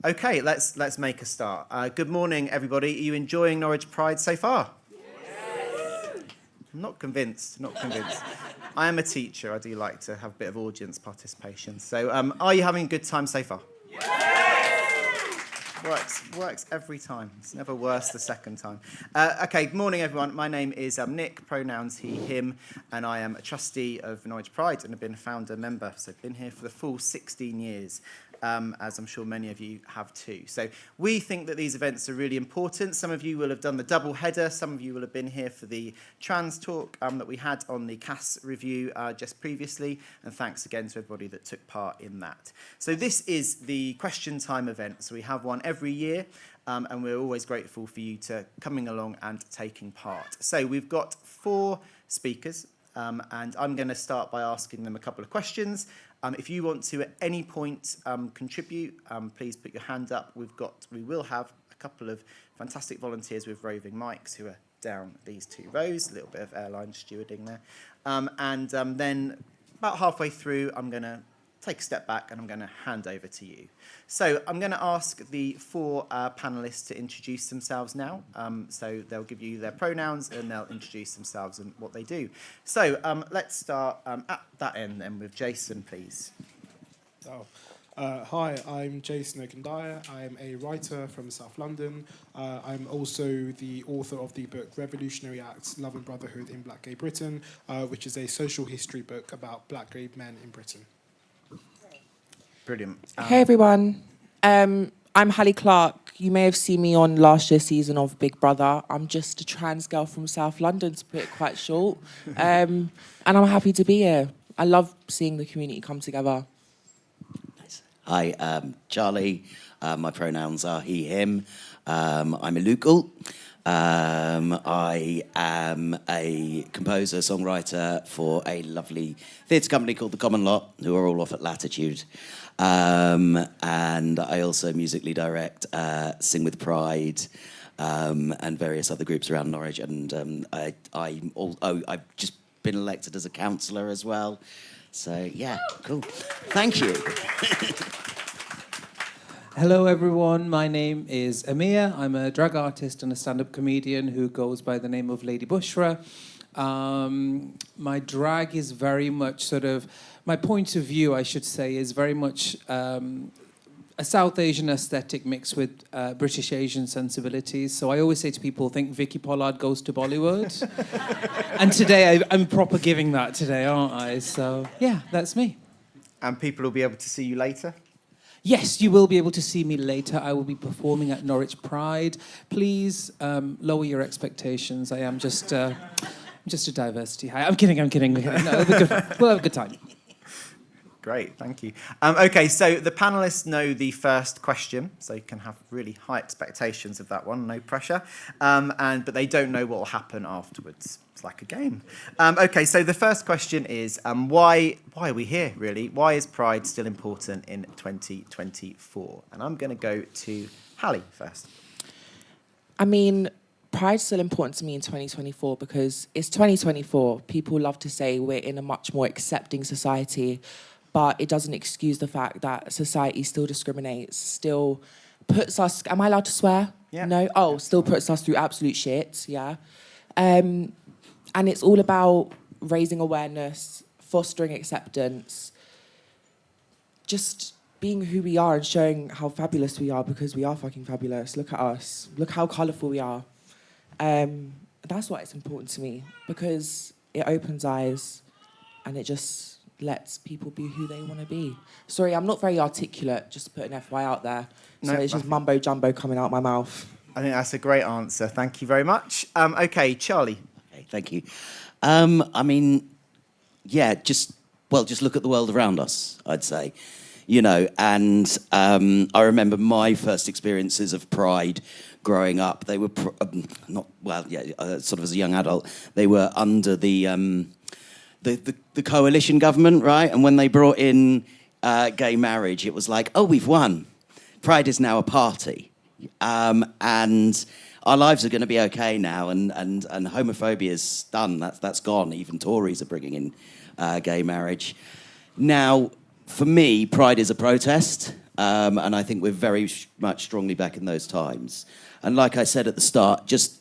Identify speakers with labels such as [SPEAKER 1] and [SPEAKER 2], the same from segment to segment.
[SPEAKER 1] Okay, let's make a start. Good morning, everybody. Are you enjoying Norwich Pride so far? Yes. I'm not convinced. I am a teacher. I do like to have a bit of audience participation. So, are you having a good time so far? Yes. Works every time. It's never worse the second time. Okay, good morning, everyone. My name is Nick, pronouns he, him, and I am a trustee of Norwich Pride and have been a founder member. So I've been here for the full 16 years. As I'm sure many of you have too. So we think that these events are really important. Some of you will have done the double header. Some of you will have been here for the trans talk that we had on the CAS review just previously. And thanks again to everybody that took part in that. So this is the question time event. So we have one every year. And we're always grateful for you to coming along and taking part. So we've got 4 speakers. And I'm going to start by asking them a couple of questions. If you want to at any point contribute, please put your hand up. We will have a couple of fantastic volunteers with roving mics who are down these 2 rows. A little bit of airline stewarding there. Then about halfway through, I'm going to take a step back and I'm going to hand over to you. So I'm going to ask the 4 panellists to introduce themselves now. So they'll give you their pronouns and they'll introduce themselves and what they do. So let's start at that end then with Jason, please.
[SPEAKER 2] Hi, I'm Jason Okundaye. I'm a writer from South London. I'm also the author of the book Revolutionary Acts, Love and Brotherhood in Black Gay Britain, which is a social history book about black gay men in Britain.
[SPEAKER 1] Brilliant.
[SPEAKER 3] Hey everyone, I'm Hallie Clark. You may have seen me on last year's season of Big Brother. I'm just a trans girl from South London, to put it quite short. And I'm happy to be here. I love seeing the community come together.
[SPEAKER 4] Nice. Hi, Charlie. My pronouns are he, him. I'm a local. I am a composer, songwriter for a lovely theatre company called The Common Lot, who are all off at Latitude. And I also musically direct Sing with Pride and various other groups around Norwich. And I've just been elected as a councillor as well. So, yeah, cool. Thank you.
[SPEAKER 5] Hello everyone, my name is Amir. I'm a drag artist and a stand-up comedian who goes by the name of Lady Bushra. My drag is very much my point of view, I should say, is very much a South Asian aesthetic mixed with British Asian sensibilities. So I always say to people, think Vicky Pollard goes to Bollywood. And today I'm proper giving that today, aren't I? So yeah, that's me.
[SPEAKER 1] And people will be able to see you later?
[SPEAKER 5] Yes, you will be able to see me later. I will be performing at Norwich Pride. Please lower your expectations. I am just a diversity hire. I'm kidding. No, it'll be good. We'll have a good time.
[SPEAKER 1] Great, thank you. Okay, so the panellists know the first question, so you can have really high expectations of that one, no pressure. But they don't know what will happen afterwards. It's like a game. Okay, so the first question is, why are we here, really? Why is Pride still important in 2024? And I'm going to go to Hallie first.
[SPEAKER 3] I mean, Pride's still important to me in 2024 because it's 2024. People love to say we're in a much more accepting society, but it doesn't excuse the fact that society still discriminates, still puts us... Am I allowed to swear?
[SPEAKER 1] Yeah.
[SPEAKER 3] No? Oh, still puts us through absolute shit, yeah. And it's all about raising awareness, fostering acceptance, just being who we are and showing how fabulous we are because we are fucking fabulous. Look at us. Look how colourful we are. That's why it's important to me because it opens eyes and it just lets people be who they want to be. Sorry, I'm not very articulate, just to put an FY out there. So it's just mumbo jumbo coming out my mouth.
[SPEAKER 1] I think that's a great answer. Thank you very much. Okay, Charlie.
[SPEAKER 4] Okay, thank you. I mean, yeah, just look at the world around us, I'd say. You know, and I remember my first experiences of Pride growing up. They were sort of as a young adult, they were under the coalition government, right? And when they brought in gay marriage, it was like, oh, we've won. Pride is now a party, and our lives are going to be okay now. And homophobia is done. That's gone. Even Tories are bringing in gay marriage now. For me, Pride is a protest. And I think we're very much strongly back in those times. And like I said at the start, just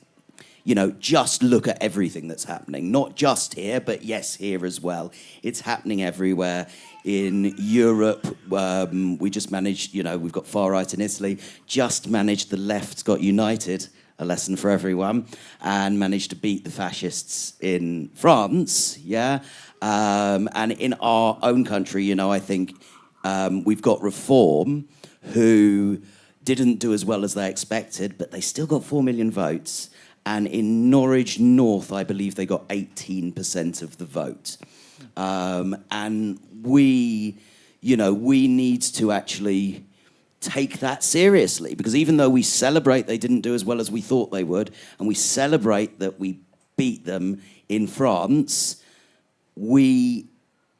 [SPEAKER 4] look at everything that's happening. Not just here, but yes, here as well. It's happening everywhere. In Europe, we just managed, we've got far right in Italy, just managed the left got united, a lesson for everyone, and managed to beat the fascists in France, and in our own country, I think we've got Reform, who didn't do as well as they expected, but they still got 4 million votes. And in Norwich North, I believe they got 18% of the vote. And we need to actually take that seriously, because even though we celebrate they didn't do as well as we thought they would, and we celebrate that we beat them in France, we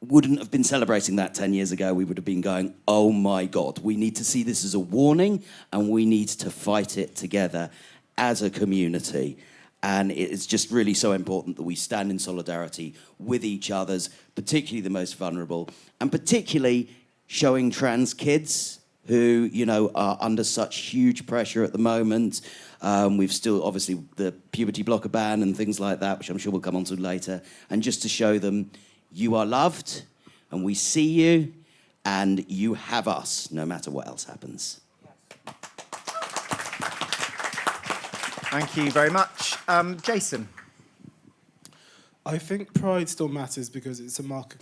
[SPEAKER 4] wouldn't have been celebrating that 10 years ago. We would have been going, oh my God, we need to see this as a warning, and we need to fight it together as a community. And it's just really so important that we stand in solidarity with each other's, particularly the most vulnerable, and particularly showing trans kids who, are under such huge pressure at the moment. We've still, obviously, the puberty blocker ban and things like that, which I'm sure we'll come on to later. And just to show them, you are loved, and we see you, and you have us, no matter what else happens.
[SPEAKER 1] Thank you very much. Jason?
[SPEAKER 2] I think pride still matters because it's a mark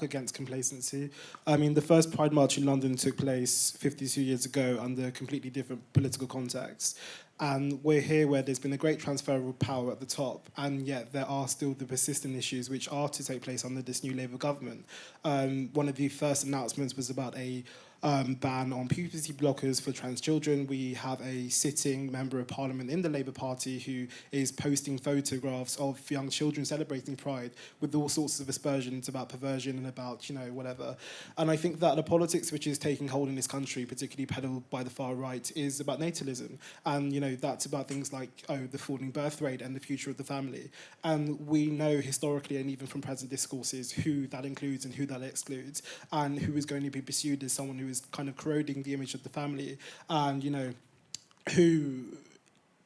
[SPEAKER 2] against complacency. I mean, the first Pride March in London took place 52 years ago under a completely different political context. And we're here where there's been a great transfer of power at the top, and yet there are still the persistent issues which are to take place under this new Labour government. One of the first announcements was about a ban on puberty blockers for trans children. We have a sitting member of parliament in the Labour Party who is posting photographs of young children celebrating Pride with all sorts of aspersions about perversion and about, whatever. And I think that the politics which is taking hold in this country, particularly peddled by the far right, is about natalism. And, that's about things like, the falling birth rate and the future of the family. And we know historically, and even from present discourses, who that includes and who that excludes, and who is going to be pursued as someone who is kind of corroding the image of the family, and who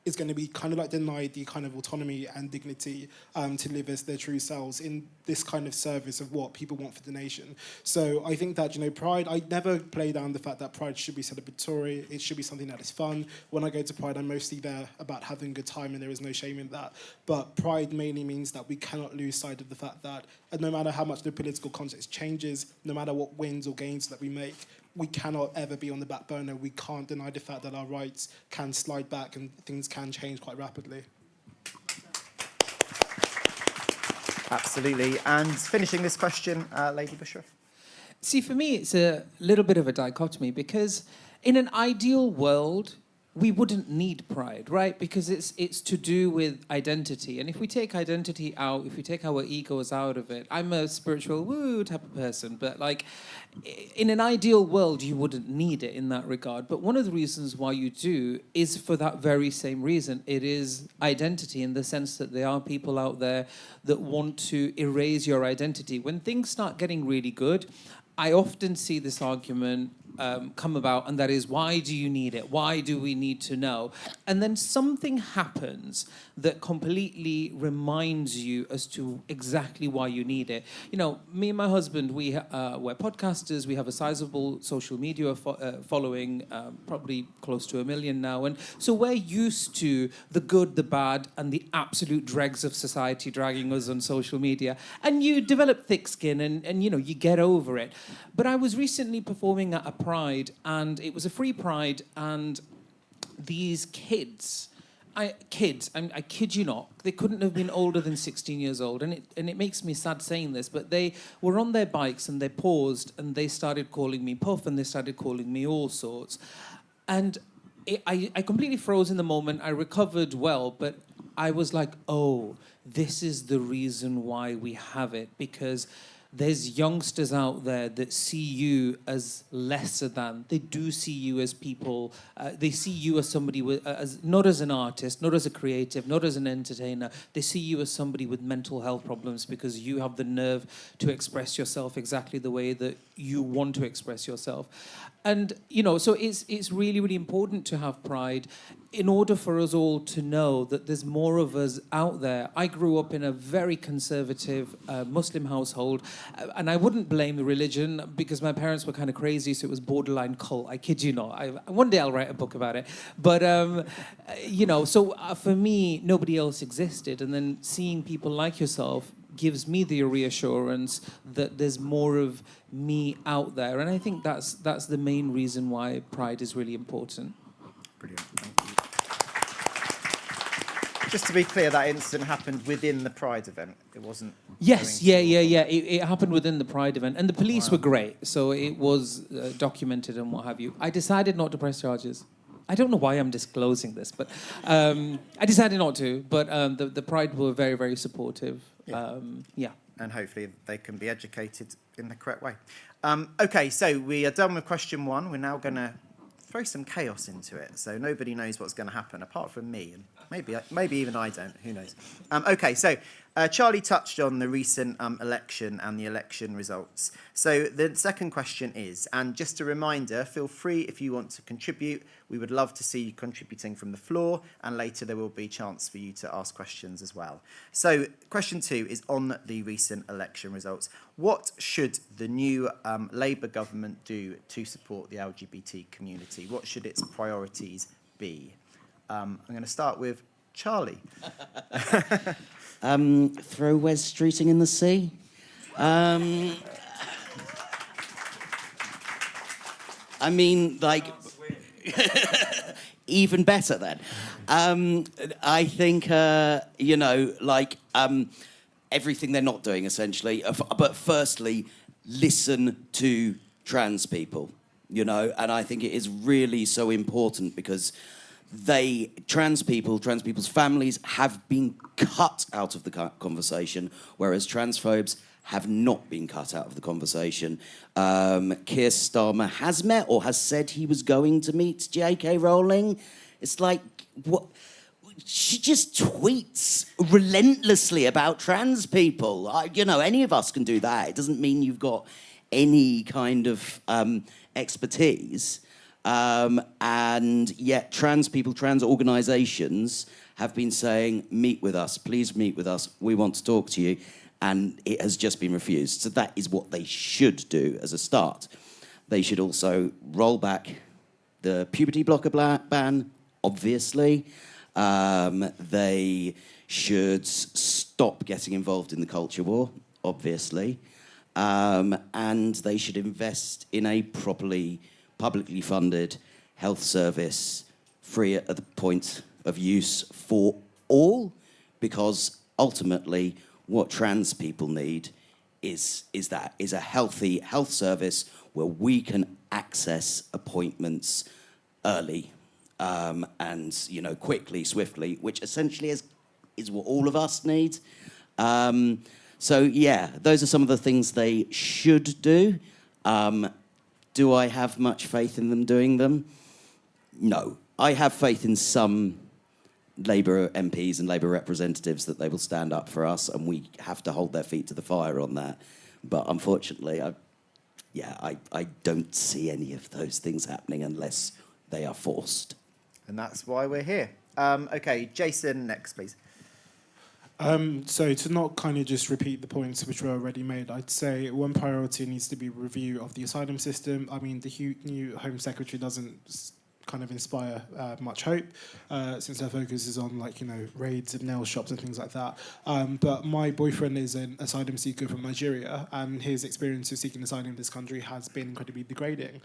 [SPEAKER 2] is going to be kind of like denied the kind of autonomy and dignity to live as their true selves in this kind of service of what people want for the nation. So I think that, Pride, I never play down the fact that Pride should be celebratory. It should be something that is fun. When I go to Pride, I'm mostly there about having a good time, and there is no shame in that. But Pride mainly means that we cannot lose sight of the fact that no matter how much the political context changes, no matter what wins or gains that we make, we cannot ever be on the back burner. We can't deny the fact that our rights can slide back and things can change quite rapidly.
[SPEAKER 1] Absolutely. And finishing this question, Lady Bushra.
[SPEAKER 5] See, for me, it's a little bit of a dichotomy, because in an ideal world, we wouldn't need pride, right? Because it's to do with identity. And if we take identity out, if we take our egos out of it, I'm a spiritual woo type of person, but in an ideal world, you wouldn't need it in that regard. But one of the reasons why you do is for that very same reason. It is identity, in the sense that there are people out there that want to erase your identity. When things start getting really good, I often see this argument come about, and that is, why do you need it? Why do we need to know? And then something happens that completely reminds you as to exactly why you need it. Me and my husband, we're podcasters. We have a sizable social media following, probably close to 1 million now. And so we're used to the good, the bad, and the absolute dregs of society dragging us on social media. And you develop thick skin, and you get over it. But I was recently performing at a Pride, and it was a free Pride, and these kids, I kid you not, they couldn't have been older than 16 years old, and it makes me sad saying this, but they were on their bikes and they paused and they started calling me Puff, and they started calling me all sorts. And I completely froze in the moment. I recovered well, but I was like, oh, this is the reason why we have it, because there's youngsters out there that see you as lesser than. They do see you as people. They see you as somebody not as an artist, not as a creative, not as an entertainer. They see you as somebody with mental health problems because you have the nerve to express yourself exactly the way that you want to express yourself. And, so it's really, really important to have pride in order for us all to know that there's more of us out there. I grew up in a very conservative Muslim household, and I wouldn't blame the religion because my parents were kind of crazy, so it was borderline cult. I kid you not. One day I'll write a book about it. But, for me, nobody else existed. And then seeing people like yourself gives me the reassurance that there's more of me out there. And I think that's the main reason why Pride is really important.
[SPEAKER 1] Brilliant, thank you. Just to be clear, that incident happened within the Pride event. It wasn't...
[SPEAKER 5] Yes, yeah. It happened within the Pride event. And the police were great, so it was documented and what have you. I decided not to press charges. I don't know why I'm disclosing this, but I decided not to. But the Pride were very, very supportive. Yeah.
[SPEAKER 1] And hopefully they can be educated in the correct way. OK, so we are done with question one. We're now going to throw some chaos into it. So nobody knows what's going to happen apart from me. And maybe even I don't. Who knows? OK, so Charlie touched on the recent election and the election results. So the second question is, and just a reminder, feel free if you want to contribute. We would love to see you contributing from the floor, and later there will be a chance for you to ask questions as well. So question 2 is on the recent election results. What should the new Labour government do to support the LGBT community? What should its priorities be? I'm going to start with Charlie.
[SPEAKER 4] Throw Wes Streeting in the sea. I mean, like, even better then. I think, everything they're not doing, essentially. But firstly, listen to trans people, and I think it is really so important because trans people's families have been cut out of the conversation, whereas transphobes have not been cut out of the conversation. Keir Starmer has met or has said he was going to meet J.K. Rowling. It's like, what? She just tweets relentlessly about trans people. Any of us can do that. It doesn't mean you've got any kind of expertise. And yet trans people, trans organisations have been saying, meet with us, please meet with us, we want to talk to you. And it has just been refused. So that is what they should do as a start. They should also roll back the puberty blocker ban, obviously. They should stop getting involved in the culture war, obviously. And they should invest in a properly publicly funded health service, free at the point of use for all, because ultimately what trans people need is a healthy health service where we can access appointments early and quickly, swiftly, which essentially is what all of us need. So yeah, those are some of the things they should do. Do I have much faith in them doing them? No. I have faith in some Labour MPs and Labour representatives that they will stand up for us, and we have to hold their feet to the fire on that. But unfortunately, I don't see any of those things happening unless they are forced.
[SPEAKER 1] And that's why we're here. OK, Jason, next, please.
[SPEAKER 2] So to not kind of just repeat the points which were already made, I'd say one priority needs to be review of the asylum system. I mean, the new Home Secretary doesn't kind of inspire much hope, since her focus is on raids of nail shops and things like that. But my boyfriend is an asylum seeker from Nigeria, and his experience of seeking asylum in this country has been incredibly degrading.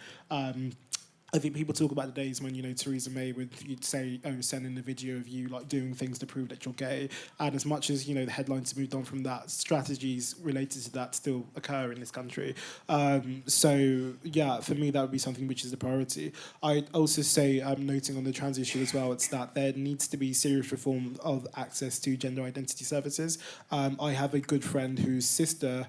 [SPEAKER 2] I think people talk about the days when, Theresa May you'd say, send in a video of you doing things to prove that you're gay. And as much as, the headlines moved on from that, strategies related to that still occur in this country. So, yeah, for me, that would be something which is a priority. I'd also say, noting on the trans issue as well, it's that there needs to be serious reform of access to gender identity services. I have a good friend whose sister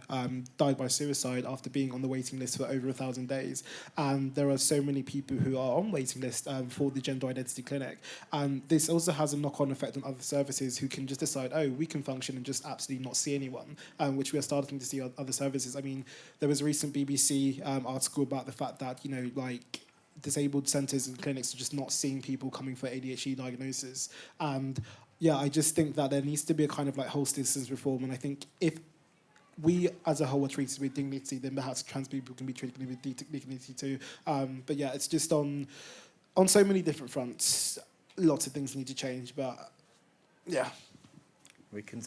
[SPEAKER 2] died by suicide after being on the waiting list for over 1,000 days. And there are so many people people who are on waiting list for the gender identity clinic. And this also has a knock-on effect on other services who can just decide, oh, we can function and just absolutely not see anyone, which we are starting to see on other services. I mean, there was a recent BBC article about the fact that, disabled centres and clinics are just not seeing people coming for ADHD diagnosis. And yeah, I just think that there needs to be a kind of whole systems reform. And I think if we as a whole are treated with dignity, then perhaps trans people can be treated with dignity too. But yeah, it's just on so many different fronts. Lots of things need to change, but yeah.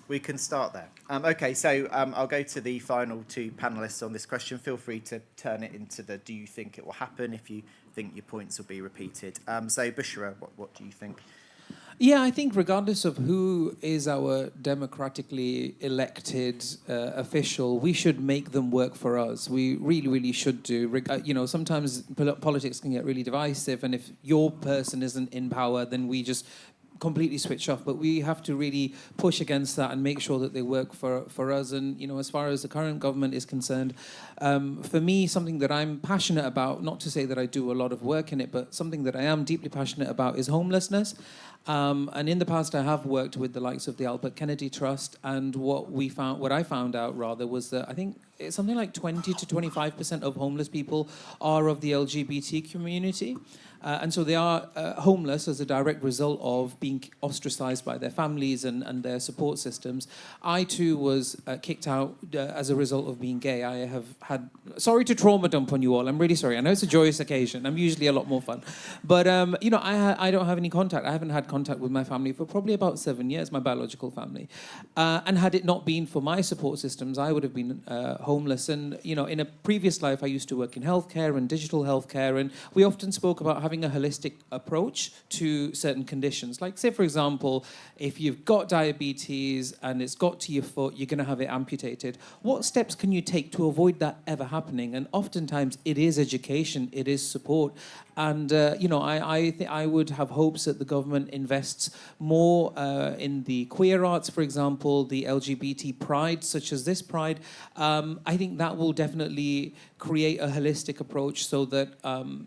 [SPEAKER 1] We can start there. Okay, so I'll go to the final two panellists on this question. Feel free to turn it into the do you think it will happen if you think your points will be repeated. So Bushra, what do you think?
[SPEAKER 5] Yeah, I think regardless of who is our democratically elected official, we should make them work for us. We really, really should do. Sometimes politics can get really divisive, and if your person isn't in power, then we just completely switch off. But we have to really push against that and make sure that they work for us. And, as far as the current government is concerned, for me, something that I'm passionate about, not to say that I do a lot of work in it, but something that I am deeply passionate about is homelessness. And in the past, I have worked with the likes of the Albert Kennedy Trust, and what I found out was that I think it's something like 20 to 25% of homeless people are of the LGBT community. And so they are homeless as a direct result of being ostracized by their families and their support systems. I too was kicked out as a result of being gay. I have had, sorry to trauma dump on you all, I'm really sorry. I know it's a joyous occasion. I'm usually a lot more fun. But, I don't have any contact. I haven't had contact with my family for probably about 7 years, my biological family. And had it not been for my support systems, I would have been homeless. And, in a previous life, I used to work in healthcare and digital healthcare. And we often spoke about having a holistic approach to certain conditions. Like, say, for example, if you've got diabetes and it's got to your foot, you're going to have it amputated. What steps can you take to avoid that ever happening? And oftentimes it is education, it is support. And, I would have hopes that the government invests more in the queer arts, for example, the LGBT pride, such as this pride. I think that will definitely create a holistic approach so that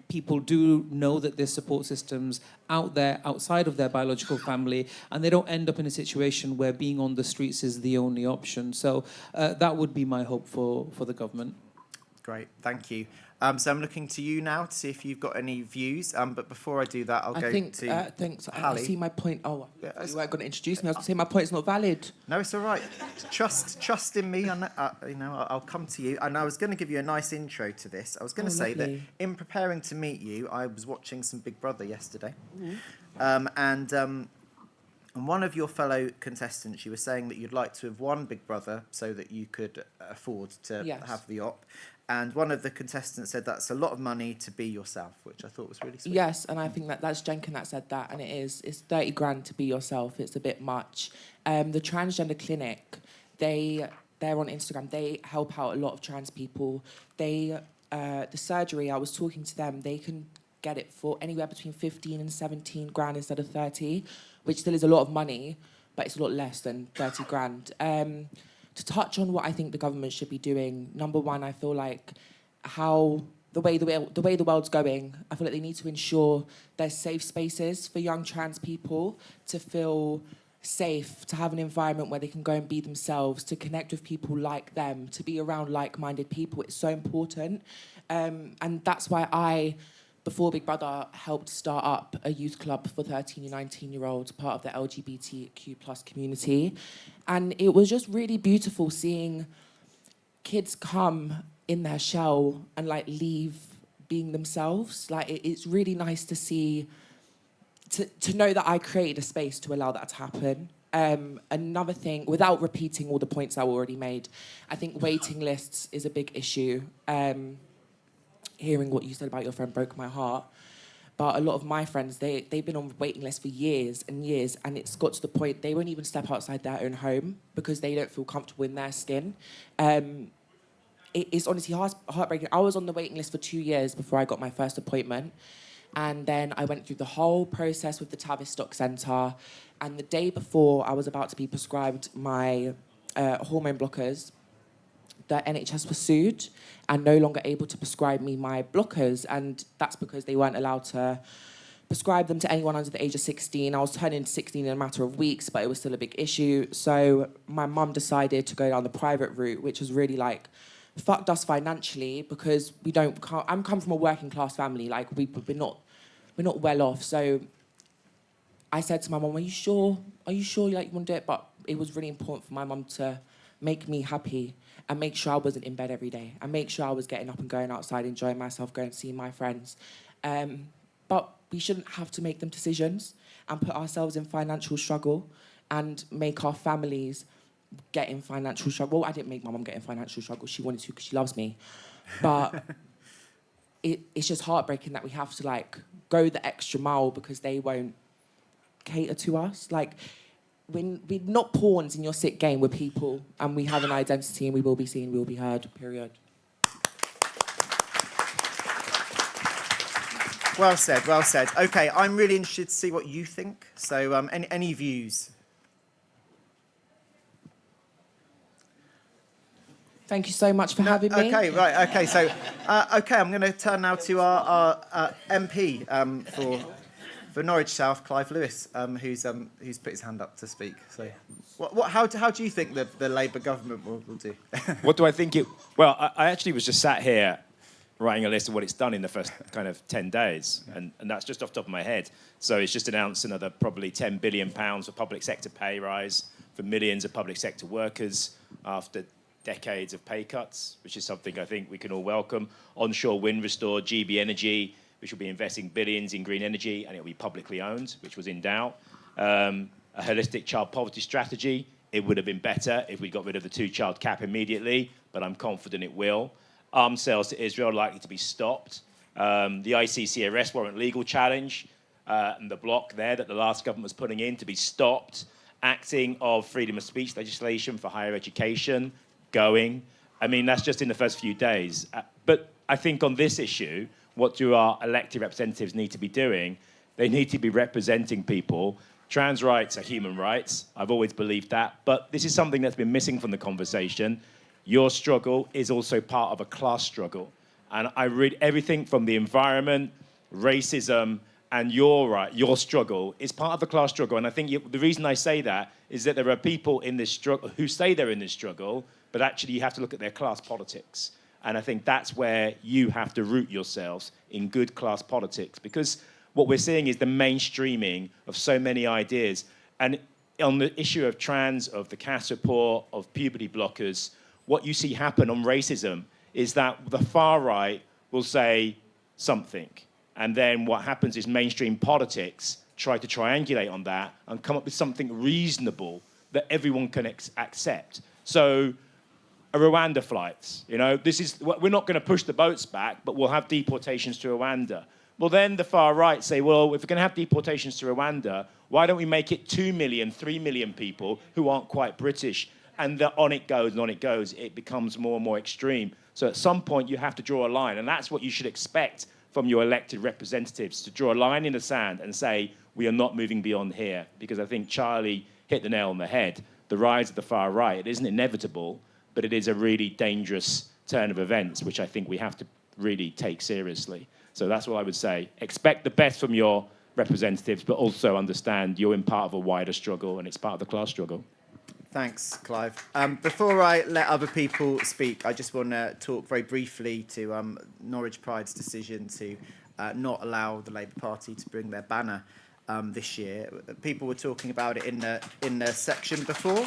[SPEAKER 5] people do know that there's support systems out there outside of their biological family, and they don't end up in a situation where being on the streets is the only option. So that would be my hope for the government.
[SPEAKER 1] Great, thank you. So I'm looking to you now to see if you've got any views. But before I do that, I'll go to
[SPEAKER 3] thanks.
[SPEAKER 1] Hallie.
[SPEAKER 3] I see my point. Oh,
[SPEAKER 1] Yeah,
[SPEAKER 3] you weren't going to introduce me. I was going to say my point's not valid.
[SPEAKER 1] No, it's all right. Trust in me. I'll come to you. And I was going to give you a nice intro to this. I was going to say
[SPEAKER 3] lovely.
[SPEAKER 1] that in preparing to meet you, I was watching some Big Brother yesterday.
[SPEAKER 3] Mm-hmm.
[SPEAKER 1] And one of your fellow contestants, you were saying that you'd like to have won Big Brother so that you could afford to have the op. And one of the contestants said that's a lot of money to be yourself, which I thought was really sweet.
[SPEAKER 3] Yes, and I think that's Jenkin that said that, and it is. It's 30 grand to be yourself. It's a bit much. The transgender clinic, they're on Instagram. They help out a lot of trans people. The surgery, I was talking to them, they can get it for anywhere between 15 and 17 grand instead of 30, which still is a lot of money, but it's a lot less than 30 grand. To touch on what I think the government should be doing, number one, I feel like the way the world's going, I feel like they need to ensure there's safe spaces for young trans people to feel safe, to have an environment where they can go and be themselves, to connect with people like them, to be around like-minded people. It's so important. And that's why before Big Brother, helped start up a youth club for 13 and 19-year-olds, part of the LGBTQ plus community. And it was just really beautiful seeing kids come in their shell and leave being themselves. It's really nice to see, to know that I created a space to allow that to happen. Another thing, without repeating all the points I already made, I think waiting lists is a big issue. Hearing what you said about your friend broke my heart. But a lot of my friends, they've been on waiting lists for years and years, and it's got to the point they won't even step outside their own home because they don't feel comfortable in their skin. It's honestly heartbreaking. I was on the waiting list for 2 years before I got my first appointment. And then I went through the whole process with the Tavistock Centre. And the day before I was about to be prescribed my hormone blockers, the NHS was sued and no longer able to prescribe me my blockers, and that's because they weren't allowed to prescribe them to anyone under the age of 16. I was turning 16 in a matter of weeks, but it was still a big issue. So my mum decided to go down the private route, which was really like fucked us financially because I'm come from a working class family. Like we're not well off. So I said to my mum, "Are you sure? Are you sure like you want to do it?" But it was really important for my mum to make me happy and make sure I wasn't in bed every day and make sure I was getting up and going outside, enjoying myself, going to see my friends. But we shouldn't have to make them decisions and put ourselves in financial struggle and make our families get in financial struggle. Well, I didn't make my mum get in financial struggle. She wanted to because she loves me. But it's just heartbreaking that we have to, like, go the extra mile because they won't cater to us. Like, we're not pawns in your sick game. We're people, and we have an identity, and we will be seen, we will be heard, period.
[SPEAKER 1] Well said, well said. OK, I'm really interested to see what you think. So any views?
[SPEAKER 3] Thank you so much for having me.
[SPEAKER 1] OK, right, OK. So, OK, I'm going to turn now to our MP for Norwich South, Clive Lewis, who's put his hand up to speak. So, how do you think the Labour government will do?
[SPEAKER 6] What do I think it... Well, I actually was just sat here writing a list of what it's done in the first kind of 10 days, and that's just off the top of my head. So it's just announced another probably £10 billion for public sector pay rise for millions of public sector workers after decades of pay cuts, which is something I think we can all welcome. Onshore wind restored, GB Energy, which will be investing billions in green energy, and it will be publicly owned, which was in doubt. A holistic child poverty strategy. It would have been better if we got rid of the two-child cap immediately, but I'm confident it will. Arms sales to Israel are likely to be stopped. The ICC arrest warrant legal challenge and the block there that the last government was putting in to be stopped. Acting of freedom of speech legislation for higher education going. I mean, that's just in the first few days. But I think on this issue, what do our elected representatives need to be doing? They need to be representing people. Trans rights are human rights. I've always believed that. But this is something that's been missing from the conversation. Your struggle is also part of a class struggle. And I read everything from the environment, racism, and your struggle is part of the class struggle. And I think the reason I say that is that there are people in this struggle who say they're in this struggle, but actually you have to look at their class politics. And I think that's where you have to root yourselves in good class politics, because what we're seeing is the mainstreaming of so many ideas. And on the issue of trans, of the CAS report, of puberty blockers, what you see happen on racism is that the far right will say something. And then what happens is mainstream politics try to triangulate on that and come up with something reasonable that everyone can accept. So Rwanda flights, we're not going to push the boats back, but we'll have deportations to Rwanda. Well, then the far right say, well, if we're going to have deportations to Rwanda, why don't we make it 2 million, 3 million people who aren't quite British? And on it goes and on it goes. It becomes more and more extreme. So at some point, you have to draw a line. And that's what you should expect from your elected representatives, to draw a line in the sand and say, we are not moving beyond here. Because I think Charlie hit the nail on the head. The rise of the far right, it isn't inevitable, but it is a really dangerous turn of events, which I think we have to really take seriously. So that's what I would say. Expect the best from your representatives, but also understand you're in part of a wider struggle, and it's part of the class struggle.
[SPEAKER 1] Thanks, Clive. Before I let other people speak, I just want to talk very briefly to Norwich Pride's decision to not allow the Labour Party to bring their banner this year. People were talking about it in the section before.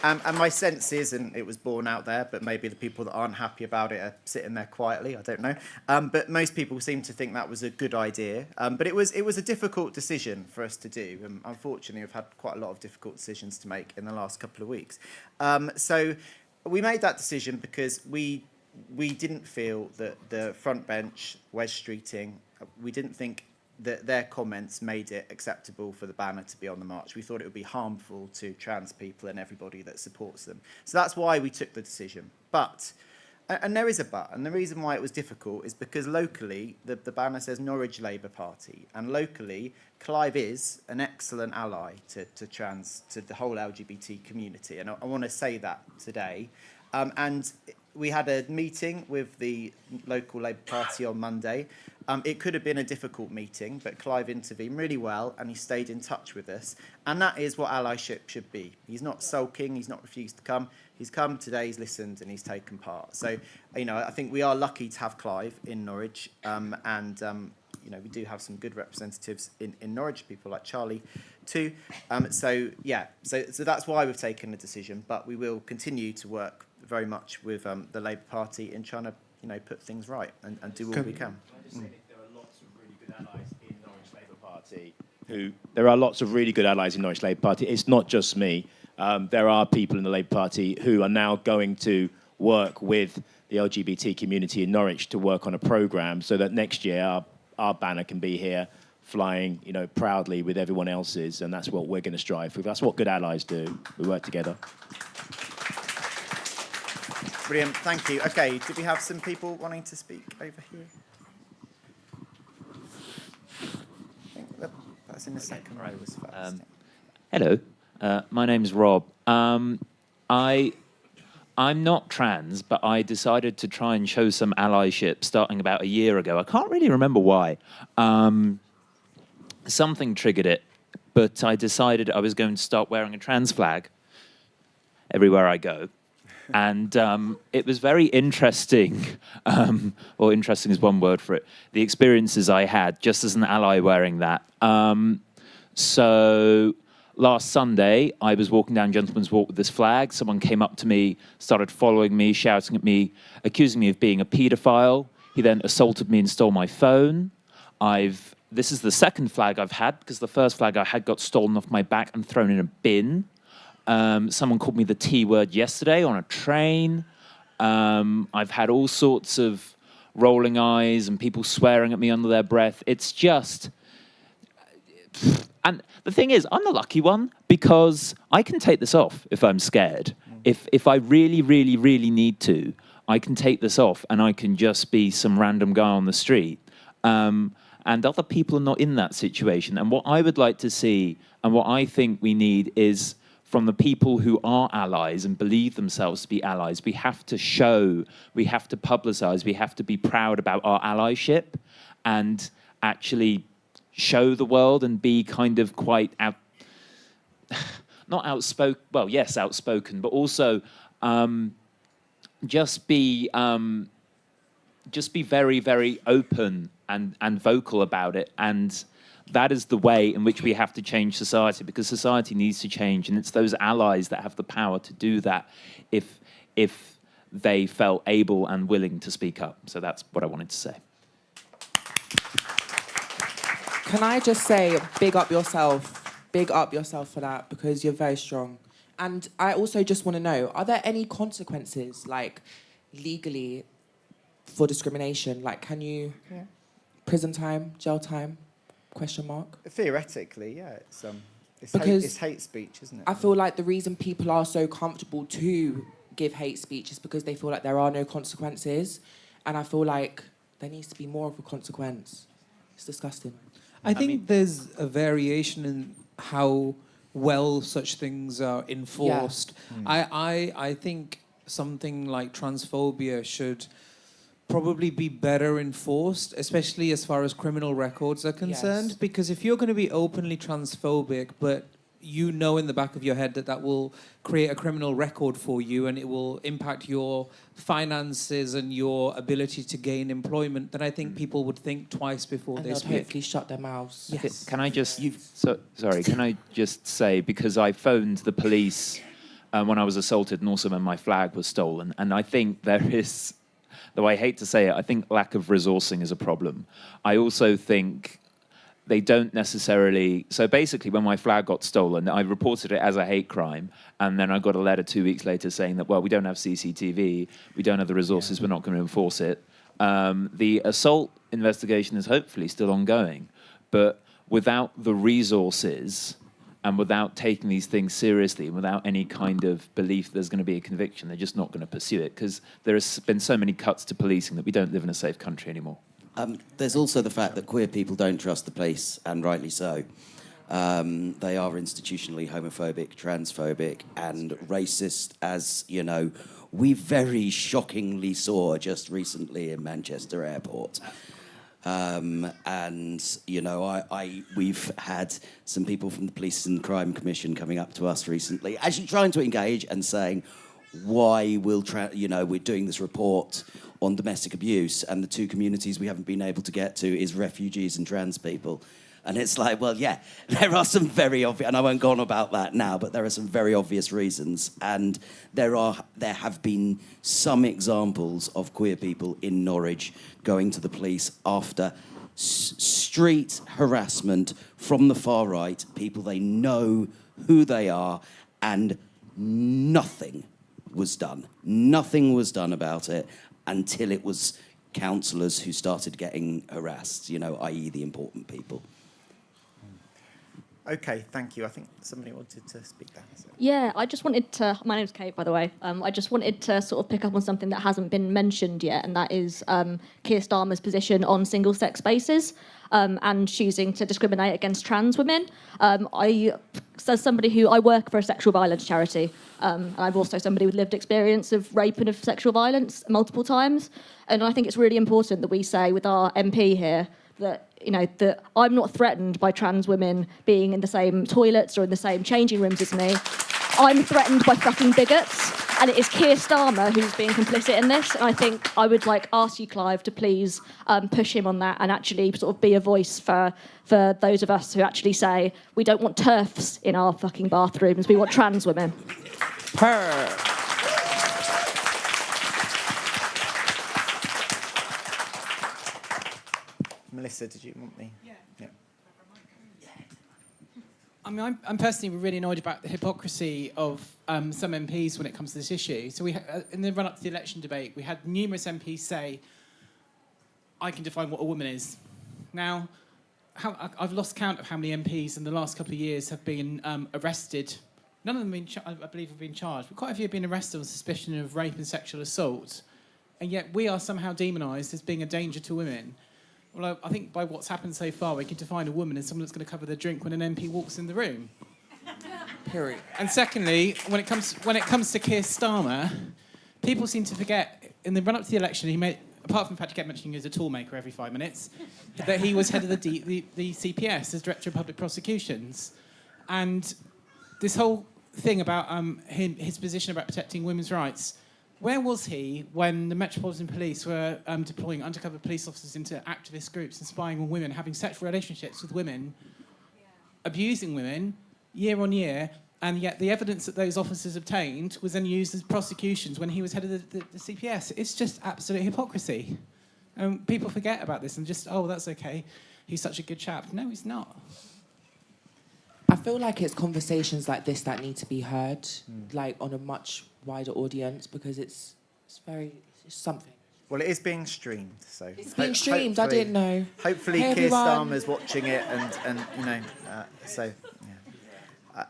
[SPEAKER 1] And my sense is, and it was borne out there, but maybe the people that aren't happy about it are sitting there quietly, I don't know. But most people seem to think that was a good idea. But it was a difficult decision for us to do. Unfortunately, we've had quite a lot of difficult decisions to make in the last couple of weeks. So we made that decision because we didn't feel that the front bench, Wes Streeting, we didn't think that their comments made it acceptable for the banner to be on the march. We thought it would be harmful to trans people and everybody that supports them. So that's why we took the decision. But And there is a but, and the reason why it was difficult is because locally the banner says Norwich Labour Party, and locally Clive is an excellent ally to the whole LGBT community, and I want to say that today. And we had a meeting with the local Labour Party on Monday. It could have been a difficult meeting, but Clive intervened really well and he stayed in touch with us. And that is what allyship should be. He's not sulking, he's not refused to come. He's come today, he's listened and he's taken part. So, I think we are lucky to have Clive in Norwich. We do have some good representatives in Norwich, people like Charlie too. So that's why we've taken the decision, but we will continue to work very much with the Labour Party in trying to, put things right and do all we can.
[SPEAKER 6] There are lots of really good allies in Norwich Labour Party. There are lots of really good allies in Norwich Labour Party. It's not just me. There are people in the Labour Party who are now going to work with the LGBT community in Norwich to work on a programme so that next year our banner can be here flying, proudly with everyone else's, and that's what we're going to strive for. That's what good allies do. We work together.
[SPEAKER 1] Brilliant, thank you. Okay, did we have some people wanting to speak over here? I think the person in the second row was first.
[SPEAKER 7] Hello, my name's Rob. I'm not trans, but I decided to try and show some allyship starting about a year ago. I can't really remember why. Something triggered it, but I decided I was going to start wearing a trans flag everywhere I go. And it was very interesting, or interesting is one word for it, the experiences I had just as an ally wearing that. So last Sunday, I was walking down Gentleman's Walk with this flag. Someone came up to me, started following me, shouting at me, accusing me of being a paedophile. He then assaulted me and stole my phone. This is the second flag I've had, because the first flag I had got stolen off my back and thrown in a bin. Someone called me the T word yesterday on a train. I've had all sorts of rolling eyes and people swearing at me under their breath. It's just... And the thing is, I'm the lucky one because I can take this off if I'm scared. If I really, really, really need to, I can take this off and I can just be some random guy on the street. And other people are not in that situation. And what I would like to see and what I think we need is from the people who are allies and believe themselves to be allies, we have to show, we have to publicise, we have to be proud about our allyship and actually show the world and be kind of quite not outspoken, well, yes, outspoken, but also just be very, very open and vocal about it. And that is the way in which we have to change society, because society needs to change, and it's those allies that have the power to do that if they felt able and willing to speak up. So that's what I wanted to say.
[SPEAKER 3] Can I just say, big up yourself for that, because you're very strong. And I also just want to know, are there any consequences, like, legally for discrimination? Like, can you...
[SPEAKER 1] Yeah.
[SPEAKER 3] Prison time, jail time, ?
[SPEAKER 1] Theoretically, yeah, it's hate speech, isn't it?
[SPEAKER 3] I feel like the reason people are so comfortable to give hate speech is because they feel like there are no consequences. And I feel like there needs to be more of a consequence. It's disgusting.
[SPEAKER 5] I think there's a variation in how well such things are enforced. Yeah. I think something like transphobia should probably be better enforced, especially as far as criminal records are concerned. Yes. Because if you're going to be openly transphobic, but you know in the back of your head that will create a criminal record for you and it will impact your finances and your ability to gain employment, then I think people would think twice before they speak.
[SPEAKER 3] Hopefully shut their mouths.
[SPEAKER 5] Yes.
[SPEAKER 7] Can I just... Can I just say, because I phoned the police when I was assaulted and also when my flag was stolen, and I think there is... Though I hate to say it, I think lack of resourcing is a problem. I also think they don't necessarily... So basically, when my flag got stolen, I reported it as a hate crime, and then I got a letter 2 weeks later saying that, well, we don't have CCTV, we don't have the resources, we're not going to enforce it. The assault investigation is hopefully still ongoing, but without the resources and without taking these things seriously and without any kind of belief there's going to be a conviction, they're just not going to pursue it, because there has been so many cuts to policing that we don't live in a safe country anymore.
[SPEAKER 4] There's also the fact that queer people don't trust the police, and rightly so. They are institutionally homophobic, transphobic, and racist, as, you know, we very shockingly saw just recently in Manchester Airport. And, you know, we've had some people from the Police and Crime Commission coming up to us recently, actually trying to engage and saying, why we're doing this report on domestic abuse, and the two communities we haven't been able to get to is refugees and trans people. And it's like, well, yeah, there are some very obvious, and I won't go on about that now, but there are some very obvious reasons. And there have been some examples of queer people in Norwich going to the police after street harassment from the far right, people they know who they are, and nothing was done. Nothing was done about it until it was councillors who started getting harassed, you know, i.e. the important people.
[SPEAKER 1] Okay, thank you. I think somebody wanted to speak there.
[SPEAKER 8] Yeah, I just wanted to... My name's Kate, by the way. I just wanted to sort of pick up on something that hasn't been mentioned yet, and that is Keir Starmer's position on single-sex spaces and choosing to discriminate against trans women. As somebody who... I work for a sexual violence charity, and I'm also somebody with lived experience of rape and of sexual violence multiple times, and I think it's really important that we say with our MP here that, you know, that I'm not threatened by trans women being in the same toilets or in the same changing rooms as me. I'm threatened by fucking bigots, and it is Keir Starmer who's being complicit in this. And I think I would ask you, Clive, to please push him on that and actually sort of be a voice for those of us who actually say we don't want TERFs in our fucking bathrooms. We want trans women.
[SPEAKER 1] Melissa, did you want me? Yeah.
[SPEAKER 9] I mean, I'm personally really annoyed about the hypocrisy of some MPs when it comes to this issue. So in the run-up to the election debate, we had numerous MPs say, I can define what a woman is. Now, I've lost count of how many MPs in the last couple of years have been arrested. None of them, I believe, have been charged, but quite a few have been arrested on suspicion of rape and sexual assault. And yet we are somehow demonised as being a danger to women. Well, I think by what's happened so far, we can define a woman as someone that's going to cover their drink when an MP walks in the room.
[SPEAKER 3] Period.
[SPEAKER 9] And secondly, when it comes to Keir Starmer, people seem to forget, in the run-up to the election, he made, apart from the fact he kept mentioning he was a tool maker every 5 minutes, that he was head of the CPS as Director of Public Prosecutions. And this whole thing about his position about protecting women's rights, where was he when the Metropolitan Police were deploying undercover police officers into activist groups and spying on women, having sexual relationships with women, abusing women year on year, and yet the evidence that those officers obtained was then used as prosecutions when he was head of the CPS? It's just absolute hypocrisy. People forget about this and just, oh, that's okay, he's such a good chap. No, he's not.
[SPEAKER 3] I feel like it's conversations like this that need to be heard, on a much wider audience, because it's something.
[SPEAKER 1] Well, it is being streamed, so...
[SPEAKER 3] It's being streamed, I didn't know.
[SPEAKER 1] Hopefully
[SPEAKER 3] Hey,
[SPEAKER 1] Keir
[SPEAKER 3] everyone.
[SPEAKER 1] Starmer's watching it and you know, so... Yeah.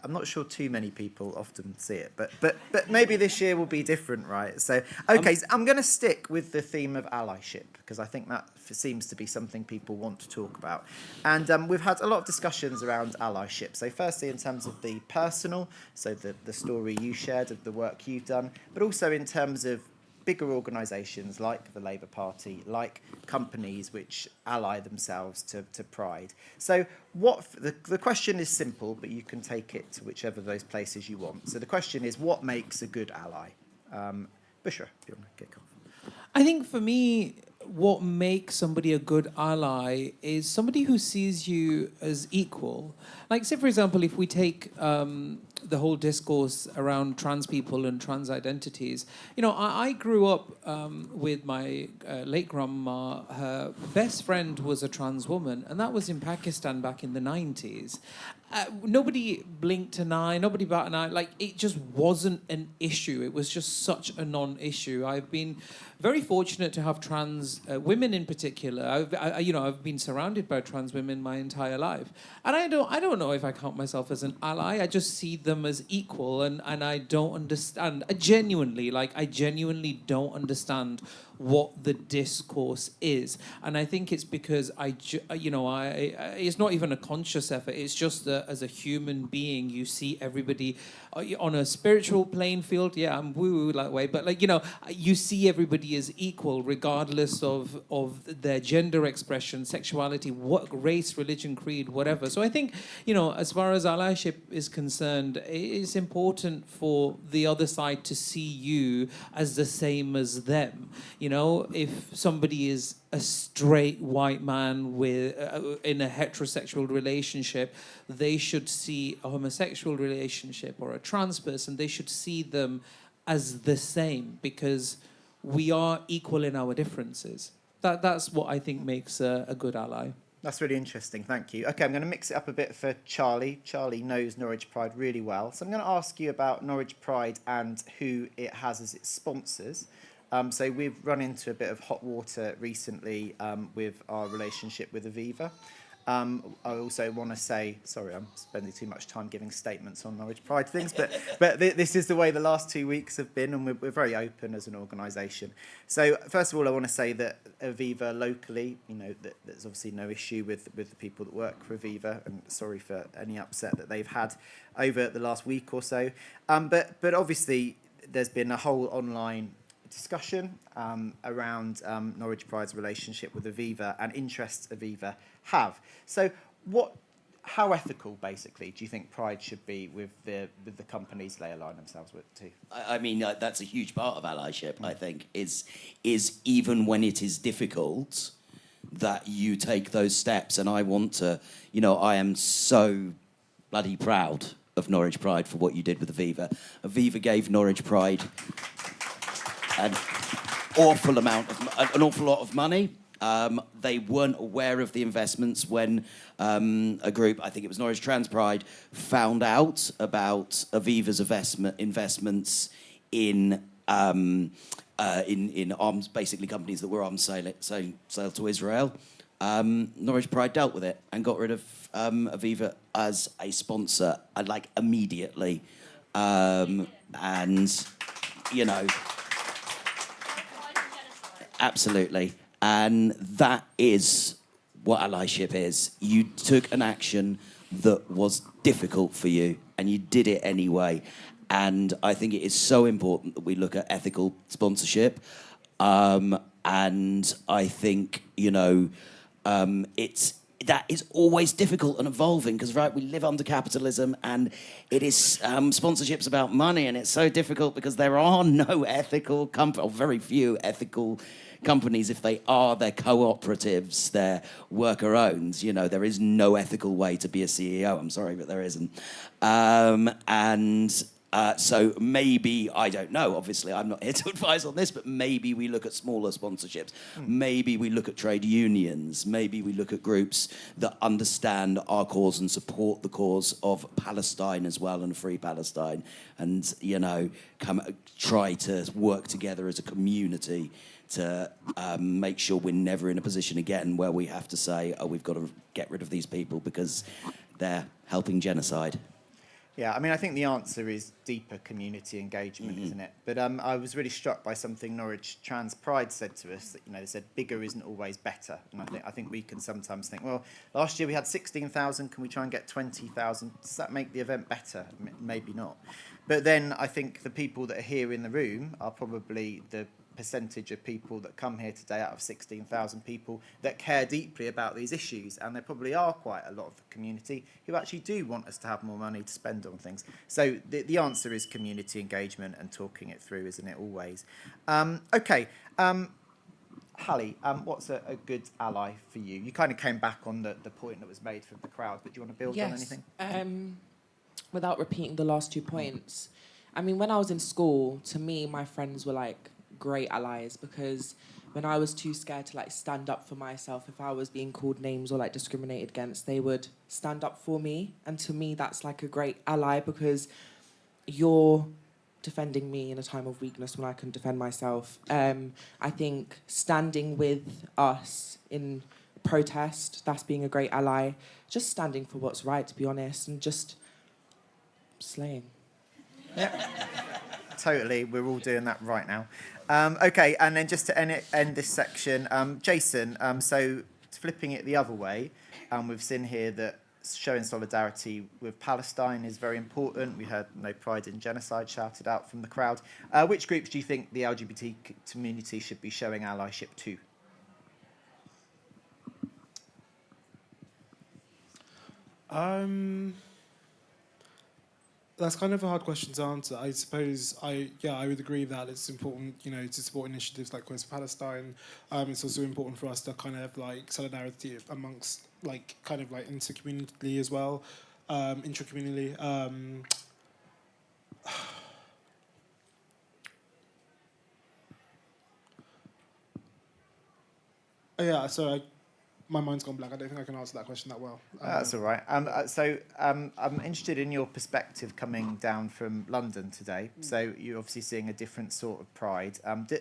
[SPEAKER 1] I'm not sure too many people often see it, but maybe this year will be different, right? So, okay, so I'm going to stick with the theme of allyship, because I think that seems to be something people want to talk about. And we've had a lot of discussions around allyship. So firstly, in terms of the personal, so the story you shared of the work you've done, but also in terms of bigger organisations like the Labour Party, like companies which ally themselves to Pride. So the question is simple, but you can take it to whichever of those places you want. So the question is, what makes a good ally? Bushra, if you want to kick off.
[SPEAKER 5] I think for me, what makes somebody a good ally is somebody who sees you as equal. Like, say, for example, if we take the whole discourse around trans people and trans identities, you know, I grew up with my late grandma. Her best friend was a trans woman, and that was in Pakistan back in the 90s. nobody blinked an eye, nobody bat an eye. Like, it just wasn't an issue. It was just such a non-issue. I've been very fortunate to have trans women in particular. I've been surrounded by trans women my entire life, and I don't know if I count myself as an ally. I just see them as equal, and I don't understand. I genuinely don't understand what the discourse is, and I think it's because it's not even a conscious effort. It's just that as a human being, you see everybody on a spiritual playing field. Yeah, I'm woo-woo that way, but you see everybody as equal, regardless of their gender expression, sexuality, what race, religion, creed, whatever. So I think, as far as allyship is concerned, it's important for the other side to see you as the same as them. If somebody is a straight white man with in a heterosexual relationship, they should see a homosexual relationship or a trans person, they should see them as the same, because we are equal in our differences. That's what I think makes a good ally.
[SPEAKER 1] That's really interesting, thank you. Okay, I'm going to mix it up a bit for Charlie. Charlie knows Norwich Pride really well. So I'm going to ask you about Norwich Pride and who it has as its sponsors. So we've run into a bit of hot water recently with our relationship with Aviva. I also want to say, sorry, I'm spending too much time giving statements on Norwich Pride things, but this is the way the last 2 weeks have been, and we're very open as an organisation. So first of all, I want to say that Aviva locally, that there's obviously no issue with the people that work for Aviva, and sorry for any upset that they've had over the last week or so. But obviously, there's been a whole online discussion around Norwich Pride's relationship with Aviva and interests Aviva have. So how ethical, basically, do you think Pride should be with the companies they align themselves with to?
[SPEAKER 4] I mean, that's a huge part of allyship, I think, is even when it is difficult, that you take those steps. And I want to, I am so bloody proud of Norwich Pride for what you did with Aviva. Aviva gave Norwich Pride an awful lot of money. They weren't aware of the investments when a group, I think it was Norwich Trans Pride, found out about Aviva's investments in arms, basically companies that were arms sale to Israel. Norwich Pride dealt with it and got rid of Aviva as a sponsor, immediately, and absolutely. And that is what allyship is. You took an action that was difficult for you, and you did it anyway. And I think it is so important that we look at ethical sponsorship. And I think, that is always difficult and evolving, because, we live under capitalism, and it is sponsorship's about money, and it's so difficult because there are no ethical or very few ethical companies. If they are, they're cooperatives, they're worker-owned. There is no ethical way to be a CEO. I'm sorry, but there isn't. So maybe, I don't know, obviously I'm not here to advise on this, but maybe we look at smaller sponsorships. Maybe we look at trade unions. Maybe we look at groups that understand our cause and support the cause of Palestine as well, and free Palestine, and, try to work together as a community to make sure we're never in a position again where we have to say, we've got to get rid of these people because they're helping genocide.
[SPEAKER 1] Yeah, I think the answer is deeper community engagement, isn't it? But I was really struck by something Norwich Trans Pride said to us, that, they said bigger isn't always better. And I think we can sometimes think, well, last year we had 16,000, can we try and get 20,000? Does that make the event better? Maybe not. But then I think the people that are here in the room are probably the percentage of people that come here today out of 16,000 people that care deeply about these issues, and there probably are quite a lot of the community who actually do want us to have more money to spend on things. So the answer is community engagement and talking it through, isn't it, always? Okay, Hallie, what's a good ally for you? You kind of came back on the point that was made from the crowd, but do you want to build on anything?
[SPEAKER 3] Without repeating the last 2 points, when I was in school, to me, my friends were great allies, because when I was too scared to like stand up for myself, if I was being called names or like discriminated against, they would stand up for me. And to me, that's like a great ally, because you're defending me in a time of weakness when I can defend myself. I think standing with us in protest, that's being a great ally. Just standing for what's right, to be honest, and just slaying.
[SPEAKER 1] Totally, we're all doing that right now. Okay, and then just to end this section, Jason, so flipping it the other way, we've seen here that showing solidarity with Palestine is very important. We heard No Pride in Genocide shouted out from the crowd. Which groups do you think the LGBT community should be showing allyship to?
[SPEAKER 2] That's kind of a hard question to answer. I suppose I would agree that it's important, to support initiatives like Queers for Palestine. It's also important for us to kind of have like solidarity amongst like kind of like intercommunally as well, intracommunally. My mind's gone blank. I don't think I can answer that question that well.
[SPEAKER 1] That's all right. I'm interested in your perspective coming down from London today. So you're obviously seeing a different sort of pride.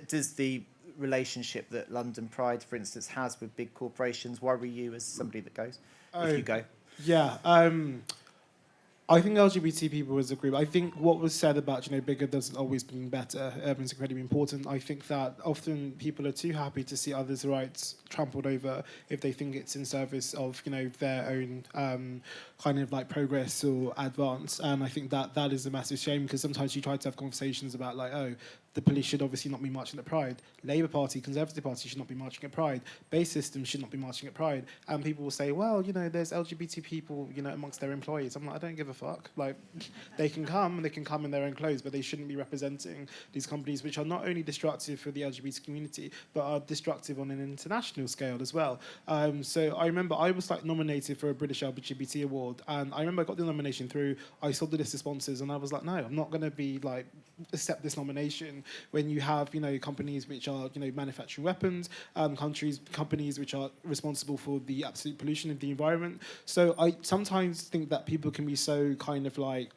[SPEAKER 1] Does the relationship that London Pride, for instance, has with big corporations worry you as somebody that goes, if you go?
[SPEAKER 2] Yeah. I think LGBT people as a group, I think what was said about, bigger doesn't always mean better is incredibly important. I think that often people are too happy to see others' rights trampled over if they think it's in service of, their own kind of like progress or advance. And I think that is a massive shame, because sometimes you try to have conversations about like, oh, the police should obviously not be marching at Pride. Labour Party, Conservative Party should not be marching at Pride. Base system should not be marching at Pride. And people will say, well, there's LGBT people, amongst their employees. I'm like, I don't give a fuck. Like, they can come in their own clothes, but they shouldn't be representing these companies, which are not only destructive for the LGBT community, but are destructive on an international scale as well. So I remember I was like nominated for a British LGBT award, and I remember I got the nomination through. I saw the list of sponsors, and I was like, no, I'm not going to be like accept this nomination when you have companies which are manufacturing weapons, companies which are responsible for the absolute pollution of the environment. So I sometimes think that people can be so kind of like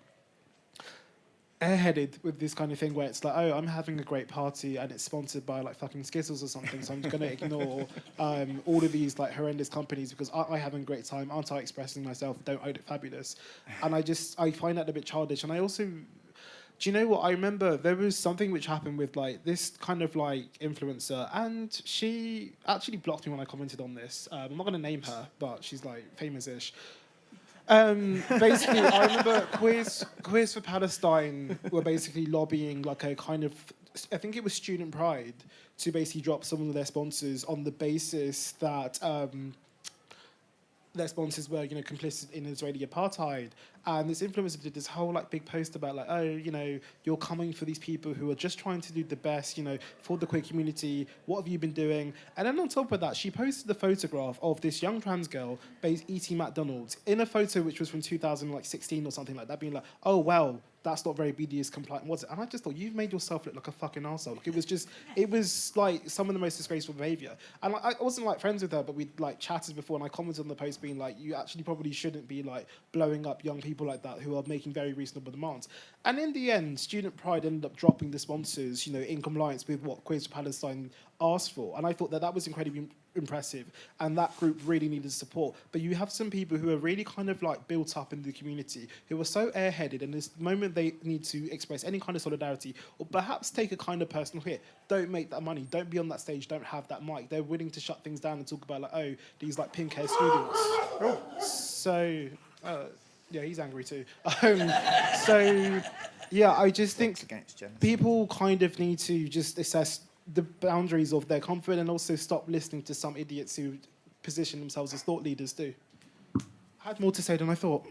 [SPEAKER 2] airheaded with this kind of thing where it's like, oh, I'm having a great party and it's sponsored by like fucking Skittles or something, so I'm just going to ignore all of these like horrendous companies because I having a great time, aren't I expressing myself, don't I look fabulous? And I find that a bit childish. And I also, do you know what? I remember there was something which happened with like this kind of like influencer, and she actually blocked me when I commented on this. I'm not going to name her, but she's like famous-ish. Basically, I remember Queers for Palestine were basically lobbying like a kind of, I think it was Student Pride, to basically drop some of their sponsors on the basis that their sponsors were, complicit in Israeli apartheid. And this influencer did this whole like big post about like, oh, you're coming for these people who are just trying to do the best, for the queer community. What have you been doing? And then on top of that, she posted the photograph of this young trans girl eating McDonald's in a photo which was from 2016 or something like that, being like, oh, well, that's not very BDS compliant, was it? And I just thought, you've made yourself look like a fucking arsehole. Like, it was like some of the most disgraceful behaviour. And like, I wasn't like friends with her, but we'd like chatted before, and I commented on the post being like, you actually probably shouldn't be like blowing up young people like that who are making very reasonable demands. And in the end, Student Pride ended up dropping the sponsors, in compliance with what Queers for Palestine asked for. And I thought that was incredibly impressive, and that group really needed support. But you have some people who are really kind of like built up in the community who are so airheaded, and this moment they need to express any kind of solidarity or perhaps take a kind of personal hit, don't make that money, don't be on that stage, don't have that mic. They're willing to shut things down and talk about like, oh, these like pink hair students. So yeah, he's angry too. So yeah, I just think people kind of need to just assess the boundaries of their comfort and also stop listening to some idiots who position themselves as thought leaders too. I had more to say than I thought.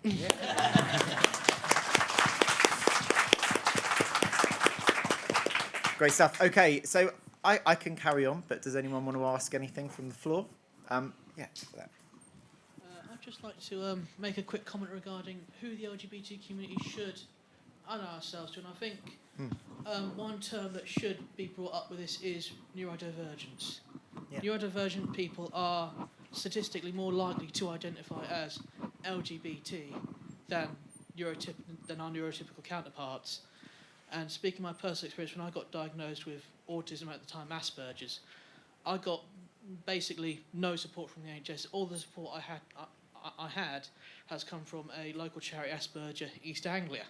[SPEAKER 1] Great stuff. Okay, so I can carry on, but does anyone want to ask anything from the floor? Yeah.
[SPEAKER 10] I'd just like to make a quick comment regarding who the LGBT community should and ourselves to, and I think one term that should be brought up with this is neurodivergence.
[SPEAKER 1] Yeah.
[SPEAKER 10] Neurodivergent people are statistically more likely to identify as LGBT than our neurotypical counterparts. And speaking of my personal experience, when I got diagnosed with autism at the time, Asperger's, I got basically no support from the NHS. All the support I had has come from a local charity, Asperger East Anglia,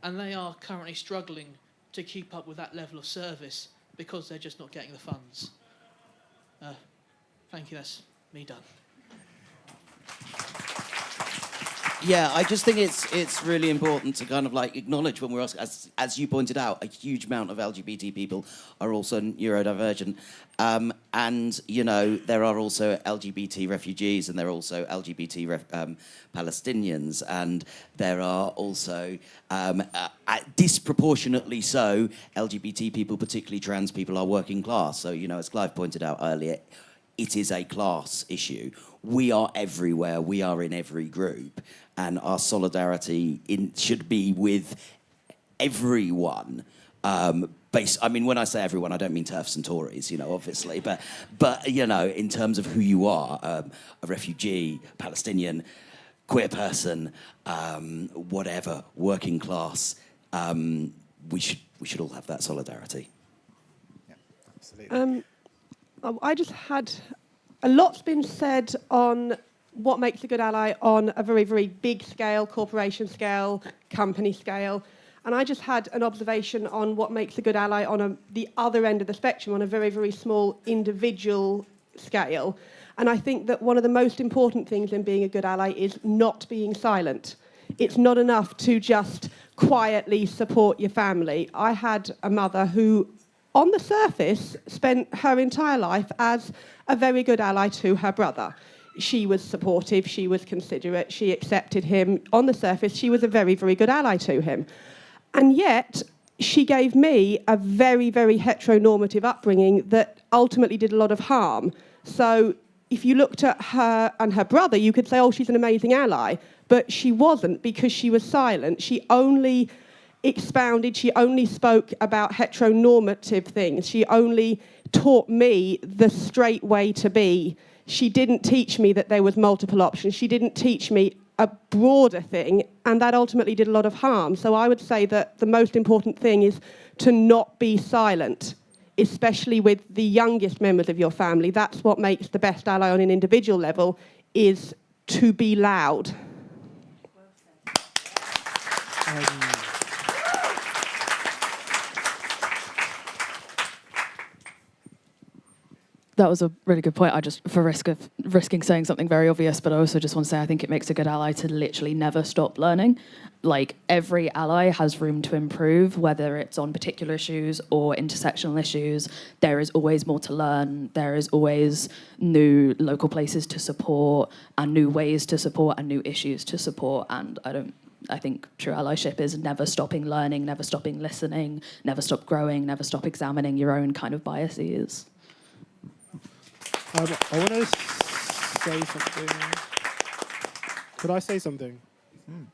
[SPEAKER 10] and they are currently struggling to keep up with that level of service because they're just not getting the funds. Thank you, that's me done.
[SPEAKER 4] Yeah, I just think it's really important to kind of like acknowledge when we're asking, as you pointed out, a huge amount of LGBT people are also neurodivergent. And, you know, there are also LGBT refugees and there are also LGBT Palestinians, and there are also disproportionately so LGBT people, particularly trans people, are working class. So, you know, as Clive pointed out earlier, it is a class issue. We are everywhere. We are in every group. And our solidarity should be with everyone. I mean, when I say everyone, I don't mean TERFs and Tories, you know, obviously. But you know, in terms of who you are, a refugee, Palestinian, queer person, whatever, working class, we should all have that solidarity.
[SPEAKER 1] Yeah, absolutely.
[SPEAKER 11] I just had a lot's been said on what makes a good ally on a very, very big scale, corporation scale, company scale. And I just had an observation on what makes a good ally on the other end of the spectrum, on a very, very small individual scale. And I think that one of the most important things in being a good ally is not being silent. It's not enough to just quietly support your family. I had a mother who, on the surface, spent her entire life as a very good ally to her brother. She was supportive, she was considerate, she accepted him. On the surface, she was a very, very good ally to him. And yet, she gave me a very, very heteronormative upbringing that ultimately did a lot of harm. So if you looked at her and her brother, you could say, oh, she's an amazing ally. But she wasn't, because she was silent. She only expounded, she only spoke about heteronormative things. She only taught me the straight way to be. She didn't teach me that there was multiple options. She didn't teach me a broader thing, and that ultimately did a lot of harm. So I would say that the most important thing is to not be silent, especially with the youngest members of your family. That's what makes the best ally on an individual level, is to be loud.
[SPEAKER 12] That was a really good point. I just, for risk of risking saying something very obvious, but I also just want to say I think it makes a good ally to literally never stop learning. Like, every ally has room to improve, whether it's on particular issues or intersectional issues. There is always more to learn. There is always new local places to support and new ways to support and new issues to support. And I think true allyship is never stopping learning, never stopping listening, never stop growing, never stop examining your own kind of biases.
[SPEAKER 2] I want to say something. Could I say something?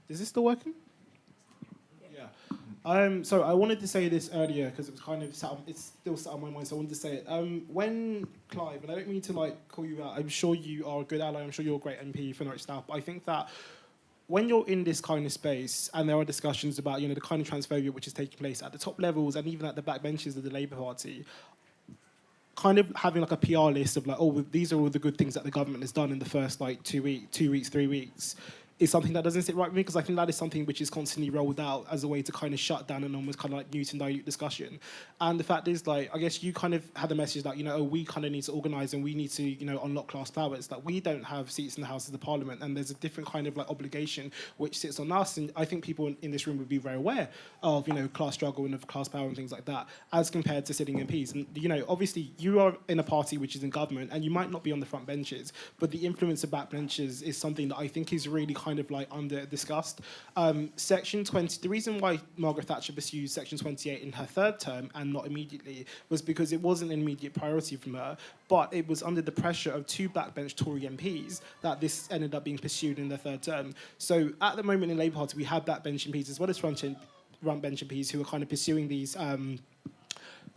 [SPEAKER 2] Is this still working? Yeah. So I wanted to say this earlier because it was kind of it's still sat on my mind, so I wanted to say it. When Clive, and I don't mean to like call you out, I'm sure you are a good ally, I'm sure you're a great MP for Norwich South, but I think that when you're in this kind of space and there are discussions about, you know, the kind of transphobia which is taking place at the top levels and even at the backbenches of the Labour Party, kind of having like a PR list of like, oh, these are all the good things that the government has done in the first like 2 weeks, 3 weeks, is something that doesn't sit right with me, because I think that is something which is constantly rolled out as a way to kind of shut down and almost kind of like mute and dilute discussion. And the fact is, like, I guess you kind of had the message that, you know, oh, we kind of need to organise and we need to, you know, unlock class powers. That we don't have seats in the Houses of Parliament, and there's a different kind of like obligation which sits on us. And I think people in this room would be very aware of, you know, class struggle and of class power and things like that, as compared to sitting MPs. And, you know, obviously you are in a party which is in government and you might not be on the front benches, but the influence of backbenches is something that I think is really kind of like under discussed. Section 20, the reason why Margaret Thatcher pursued Section 28 in her third term and not immediately was because it wasn't an immediate priority from her, but it was under the pressure of two backbench Tory MPs that this ended up being pursued in their third term. So at the moment in Labour Party, we have backbench MPs as well as front-bench MPs who are kind of pursuing these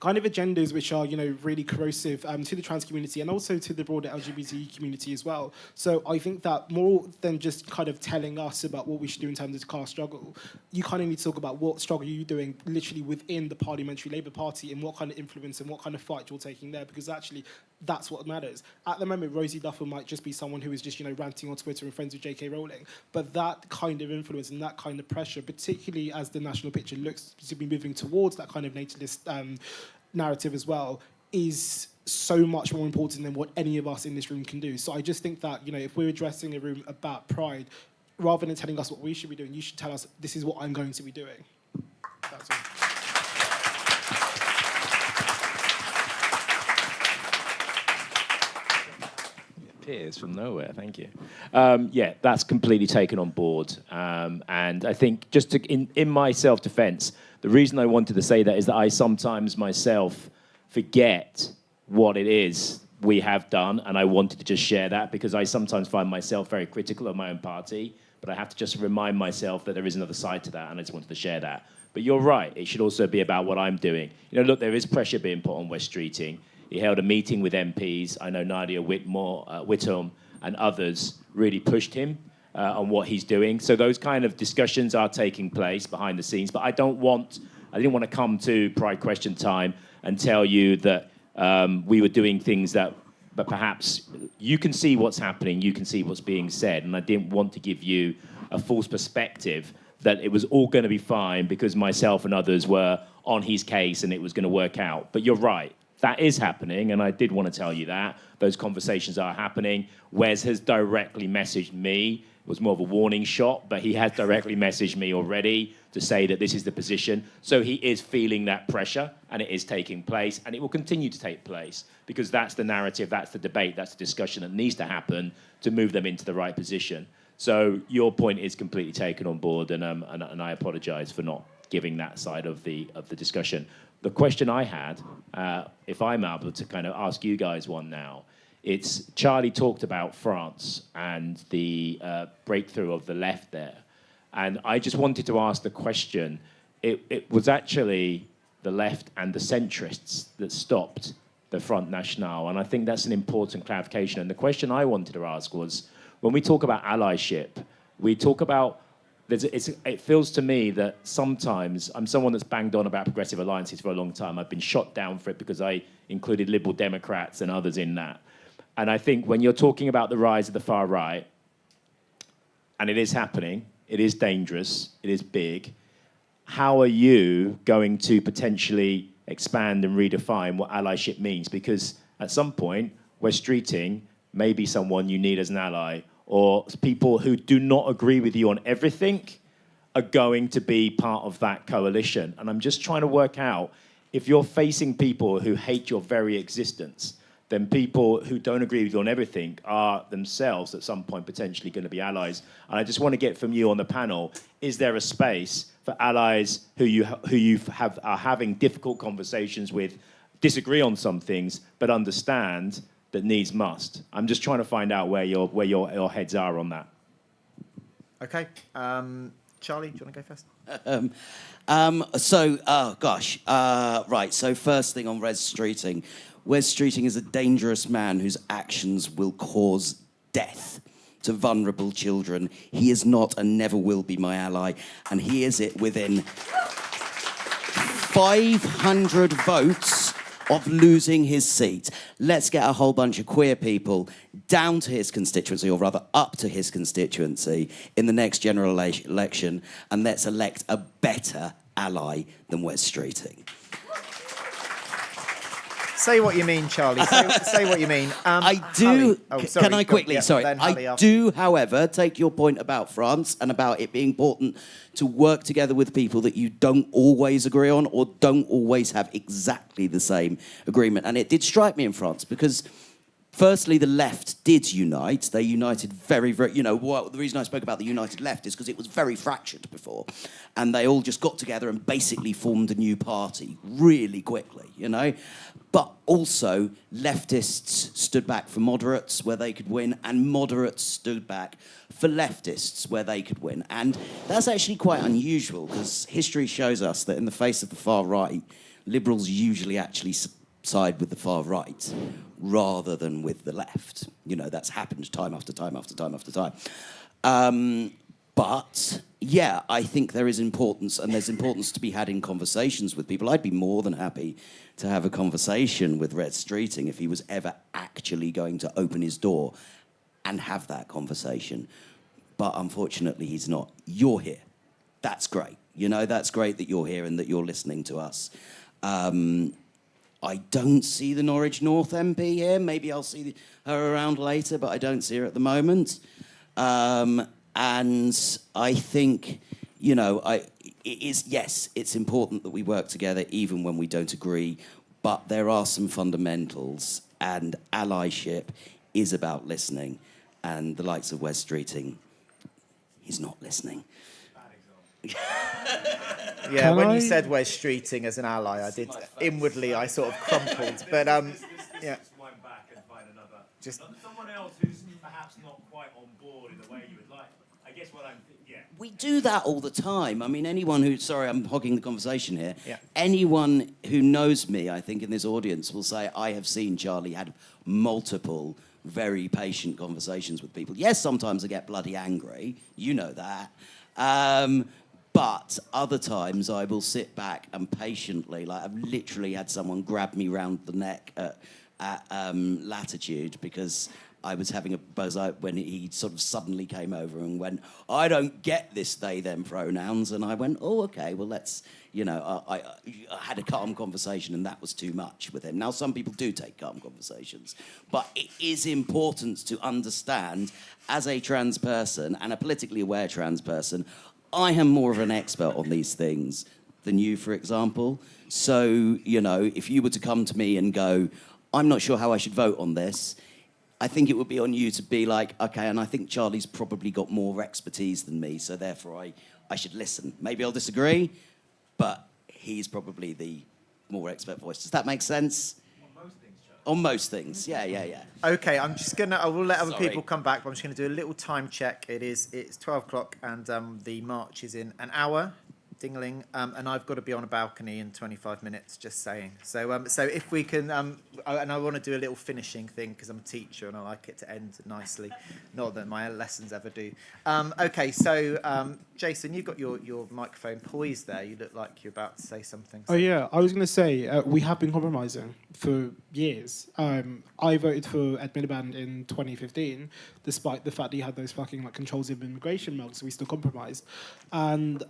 [SPEAKER 2] kind of agendas which are, really corrosive to the trans community and also to the broader LGBT community as well. So I think that more than just kind of telling us about what we should do in terms of the class struggle, you kind of need to talk about what struggle you're doing literally within the Parliamentary Labour Party and what kind of influence and what kind of fight you're taking there, because actually that's what matters. At the moment, Rosie Duffer might just be someone who is just, ranting on Twitter and friends with J.K. Rowling. But that kind of influence and that kind of pressure, particularly as the national picture looks to be moving towards that kind of natalist narrative as well, is so much more important than what any of us in this room can do. So I just think that, if we're addressing a room about pride, rather than telling us what we should be doing, you should tell us, this is what I'm going to be doing. That's all.
[SPEAKER 6] Appears from nowhere, thank you. Yeah, that's completely taken on board. And I think just in my self-defense, the reason I wanted to say that is that I sometimes myself forget what it is we have done, and I wanted to just share that because I sometimes find myself very critical of my own party, but I have to just remind myself that there is another side to that, and I just wanted to share that. But you're right, it should also be about what I'm doing. Look, there is pressure being put on West Streeting. He held a meeting with MPs. I know Nadia Whittam and others really pushed him on what he's doing. So those kind of discussions are taking place behind the scenes. But I didn't want to come to Pride Question Time and tell you that we were doing things but perhaps you can see what's happening, you can see what's being said, and I didn't want to give you a false perspective that it was all going to be fine because myself and others were on his case and it was going to work out. But you're right. That is happening, and I did want to tell you that. Those conversations are happening. Wes has directly messaged me. It was more of a warning shot, but he has directly messaged me already to say that this is the position. So he is feeling that pressure, and it is taking place, and it will continue to take place, because that's the narrative, that's the debate, that's the discussion that needs to happen to move them into the right position. So your point is completely taken on board, and I apologise for not giving that side of the discussion. The question I had, if I'm able to kind of ask you guys one now, it's Charlie talked about France and the breakthrough of the left there. And I just wanted to ask the question, it was actually the left and the centrists that stopped the Front National. And I think that's an important clarification. And the question I wanted to ask was, when we talk about allyship, we talk about it feels to me that sometimes I'm someone that's banged on about progressive alliances for a long time. I've been shot down for it because I included Liberal Democrats and others in that. And I think when you're talking about the rise of the far right, and it is happening, it is dangerous, it is big, how are you going to potentially expand and redefine what allyship means? Because at some point, West Streeting may be someone you need as an ally, or people who do not agree with you on everything are going to be part of that coalition. And I'm just trying to work out, if you're facing people who hate your very existence, then people who don't agree with you on everything are themselves at some point potentially going to be allies. And I just want to get from you on the panel, is there a space for allies who are having difficult conversations with, disagree on some things, but understand that needs must? I'm just trying to find out where your heads are on that.
[SPEAKER 1] Okay. Charlie, do you want to go first?
[SPEAKER 4] Right, so first thing on Wes Streeting. Wes Streeting is a dangerous man whose actions will cause death to vulnerable children. He is not and never will be my ally, and he is it within 500 votes of losing his seat. Let's get a whole bunch of queer people down to his constituency, or rather up to his constituency, in the next general election, and let's elect a better ally than Wes Streeting.
[SPEAKER 1] Say what you mean, Charlie. Say what you mean.
[SPEAKER 4] I do.
[SPEAKER 1] Hallie. Sorry,
[SPEAKER 4] can I quickly? Sorry. I do, however, take your point about France and about it being important to work together with people that you don't always agree on or don't always have exactly the same agreement. And it did strike me in France because Firstly, the left did unite. They united very, very... the reason I spoke about the united left is because it was very fractured before. And they all just got together and basically formed a new party really quickly, But also, leftists stood back for moderates where they could win, and moderates stood back for leftists where they could win. And that's actually quite unusual, because history shows us that in the face of the far right, liberals usually actually side with the far right rather than with the left. That's happened time after time after time after time. But, yeah, I think there is importance, and there's importance to be had in conversations with people. I'd be more than happy to have a conversation with Red Streeting if he was ever actually going to open his door and have that conversation. But unfortunately, he's not. You're here. That's great. That's great that you're here and that you're listening to us. I don't see the Norwich North MP here. Maybe I'll see her around later, but I don't see her at the moment. And I think, it's important that we work together even when we don't agree, but there are some fundamentals, and allyship is about listening, and the likes of Wes Streeting, he's not listening.
[SPEAKER 1] Yeah, when you said Wes Streeting as an ally, I did inwardly, I sort of crumpled, but yeah. Just
[SPEAKER 6] someone else who's perhaps not quite on board in the way you would like. I guess what
[SPEAKER 4] We do that all the time. I mean, anyone who... Sorry, I'm hogging the conversation here.
[SPEAKER 1] Yeah.
[SPEAKER 4] Anyone who knows me, I think, in this audience will say, I have seen Charlie had multiple very patient conversations with people. Yes, sometimes I get bloody angry. You know that. But other times I will sit back and patiently... I've literally had someone grab me round the neck at Latitude because... I was having a buzz out when he sort of suddenly came over and went, I don't get this they, them pronouns. And I went, oh, okay, well, let's, I had a calm conversation and that was too much with him. Now, some people do take calm conversations, but it is important to understand as a trans person and a politically aware trans person, I am more of an expert on these things than you, for example. So, if you were to come to me and go, I'm not sure how I should vote on this, I think it would be on you to be like, okay, and I think Charlie's probably got more expertise than me, so therefore I should listen. Maybe I'll disagree, but he's probably the more expert voice. Does that make sense? On most things, Charlie. On most things, yeah.
[SPEAKER 1] Okay, I will let other people come back, but I'm just going to do a little time check. It's 12 o'clock and the march is in an hour. Dingling, and I've got to be on a balcony in 25 minutes, just saying. So if we can, and I want to do a little finishing thing because I'm a teacher and I like it to end nicely. Not that my lessons ever do. Okay, so Jason, you've got your microphone poised there. You look like you're about to say something.
[SPEAKER 2] Oh yeah, I was going to say we have been compromising for years. I voted for Ed Miliband in 2015, despite the fact that he had those fucking controls of immigration mugs. We still compromised, and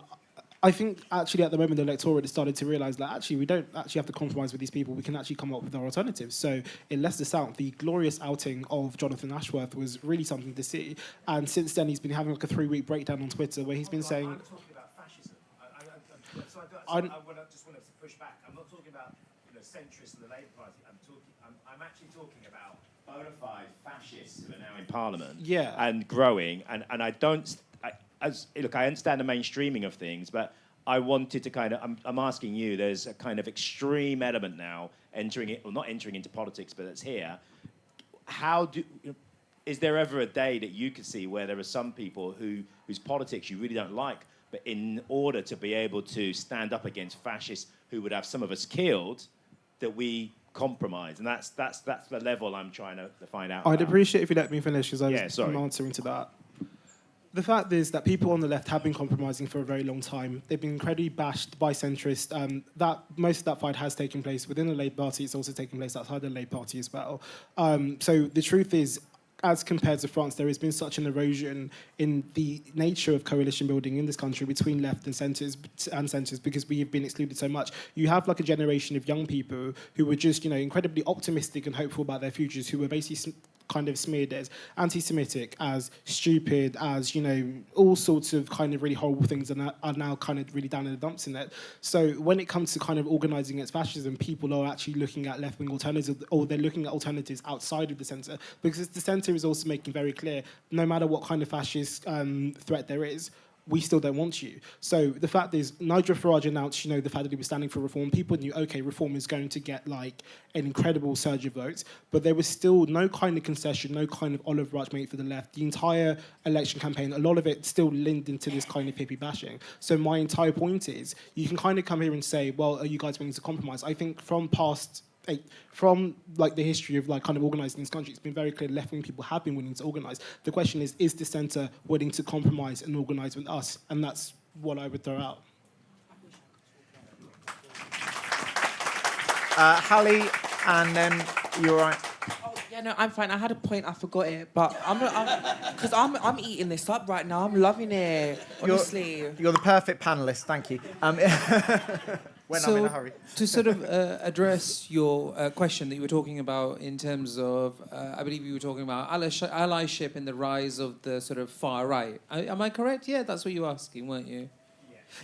[SPEAKER 2] I think actually at the moment the electorate has started to realise that actually we don't actually have to compromise with these people. We can actually come up with our alternatives. So in Leicester South, the glorious outing of Jonathan Ashworth was really something to see. And since then, he's been having a 3-week breakdown on Twitter where he's been saying...
[SPEAKER 6] I'm talking about fascism. I just want to push back. I'm not talking about centrists and the Labour Party. I'm actually talking about bona fide fascists who are now in Parliament and growing. And I don't... I understand the mainstreaming of things, but I wanted to I'm asking you, there's a kind of extreme element now not entering into politics, but it's here. Is there ever a day that you could see where there are some people whose politics you really don't like, but in order to be able to stand up against fascists who would have some of us killed, that we compromise? And that's the level I'm trying to find out.
[SPEAKER 2] I'd appreciate if you let me finish because I'm answering to that. The fact is that people on the left have been compromising for a very long time. They've been incredibly bashed by centrists. Most of that fight has taken place within the Labour Party. It's also taken place outside the Labour Party as well. So the truth is, as compared to France, there has been such an erosion in the nature of coalition building in this country between left and centres because we have been excluded so much. You have a generation of young people who were just incredibly optimistic and hopeful about their futures, who were basically kind of smeared as anti-Semitic, as stupid, as, you know, all sorts of kind of really horrible things are now kind of really down in the dumps in it. So when it comes to kind of organising against fascism, people are actually looking at left-wing alternatives, or they're looking at alternatives outside of the centre, because the centre is also making very clear, no matter what kind of fascist threat there is, we still don't want you. So the fact is, Nigel Farage announced, you know, the fact that he was standing for reform. People knew, okay, reform is going to get like an incredible surge of votes, but there was still no kind of concession, no kind of olive branch made for the left. The entire election campaign, a lot of it still linked into this kind of hippie bashing. So my entire point is, you can kind of come here and say, well, are you guys willing to compromise? I think from like the history of like kind of organising this country, it's been very clear left-wing people have been willing to organise. The question is the centre willing to compromise and organise with us? And that's what I would throw out.
[SPEAKER 1] Hallie, and then you're right.
[SPEAKER 3] Oh, yeah, no, I'm fine. I had a point, I forgot it, but because I'm eating this up right now. I'm loving it, honestly.
[SPEAKER 1] You're the perfect panellist. Thank you. When I'm in a hurry.
[SPEAKER 5] To sort of address your question that you were talking about in terms of, I believe you were talking about allyship and the rise of the sort of far right. Am I correct? Yeah, that's what you were asking, weren't you?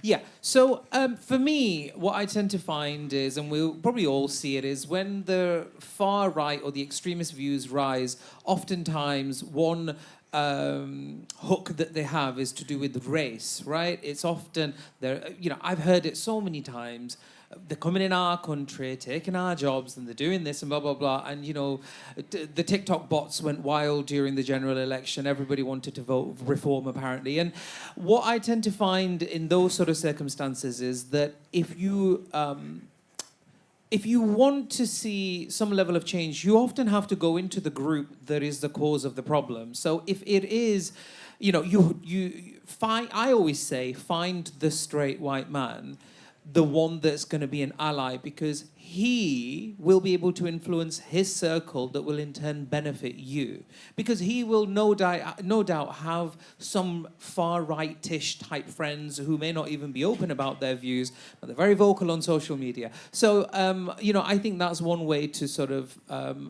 [SPEAKER 5] Yeah. So for me, what I tend to find is, and we'll probably all see it, is when the far right or the extremist views rise, oftentimes one hook that they have is to do with race, right? It's often, I've heard it so many times. They're coming in our country, taking our jobs, and they're doing this and blah, blah, blah. And, you know, the TikTok bots went wild during the general election. Everybody wanted to vote reform, apparently. And what I tend to find in those sort of circumstances is that if you want to see some level of change, you often have to go into the group that is the cause of the problem. So if it is, you know, I always say, find the straight white man, the one that's going to be an ally, because he will be able to influence his circle that will in turn benefit you. Because he will no doubt have some far right-ish type friends who may not even be open about their views, but they're very vocal on social media. So, I think that's one way to sort of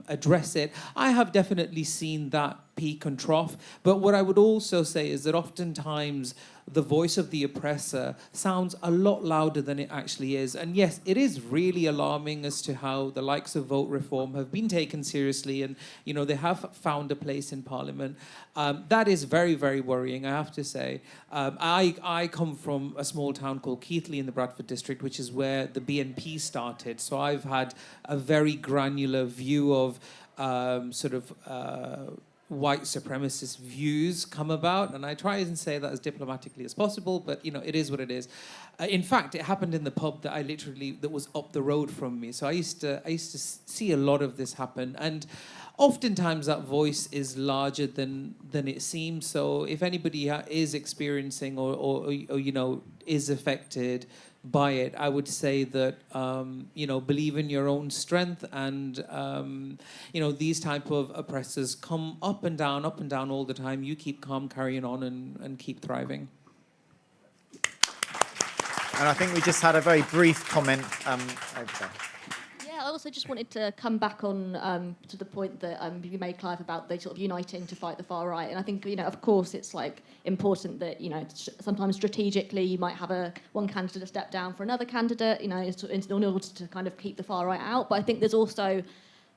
[SPEAKER 5] address it. I have definitely seen that peak and trough, but what I would also say is that oftentimes the voice of the oppressor sounds a lot louder than it actually is. And yes, it is really alarming as to how the likes of vote reform have been taken seriously and, you know, they have found a place in Parliament. That is very, very worrying, I have to say. I come from a small town called Keighley in the Bradford district, which is where the BNP started. So I've had a very granular view of white supremacist views come about, and I try and say that as diplomatically as possible, but you know, it is what it is. In fact, it happened in the pub that was up the road from me. So I used to see a lot of this happen, and oftentimes that voice is larger than it seems. So if anybody is experiencing or you know, is affected by it, I would say that, believe in your own strength, and, these type of oppressors come up and down all the time. You keep calm, carrying on, and keep thriving.
[SPEAKER 1] And I think we just had a very brief comment over there.
[SPEAKER 8] Yeah, I also just wanted to come back on to the point that you made, Clive, about the sort of uniting to fight the far right. And I think, of course, it's like important that, sometimes strategically you might have one candidate step down for another candidate, in order to kind of keep the far right out. But I think there's also,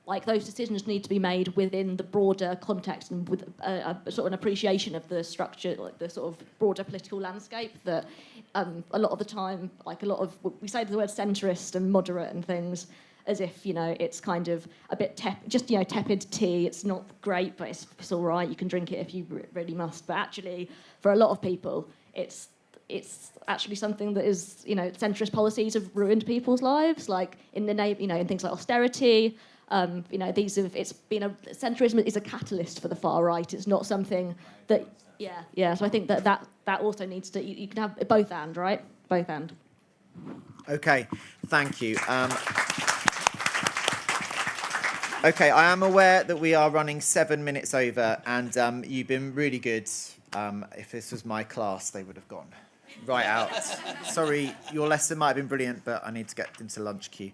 [SPEAKER 8] like, those decisions need to be made within the broader context and with a sort of an appreciation of the structure, like the sort of broader political landscape that a lot of the time, we say the word centrist and moderate and things as if, it's kind of a bit tepid tea. It's not great, but it's all right. You can drink it if you really must. But actually, for a lot of people, it's actually something that is, centrist policies have ruined people's lives, like in the name, in things like austerity. Centrism is a catalyst for the far right. It's not something that, So I think that also needs to, you can have both and, right? Both and.
[SPEAKER 1] Okay, thank you. Okay, I am aware that we are running 7 minutes over, and you've been really good. If this was my class, they would have gone right out. Sorry, your lesson might have been brilliant, but I need to get into lunch queue.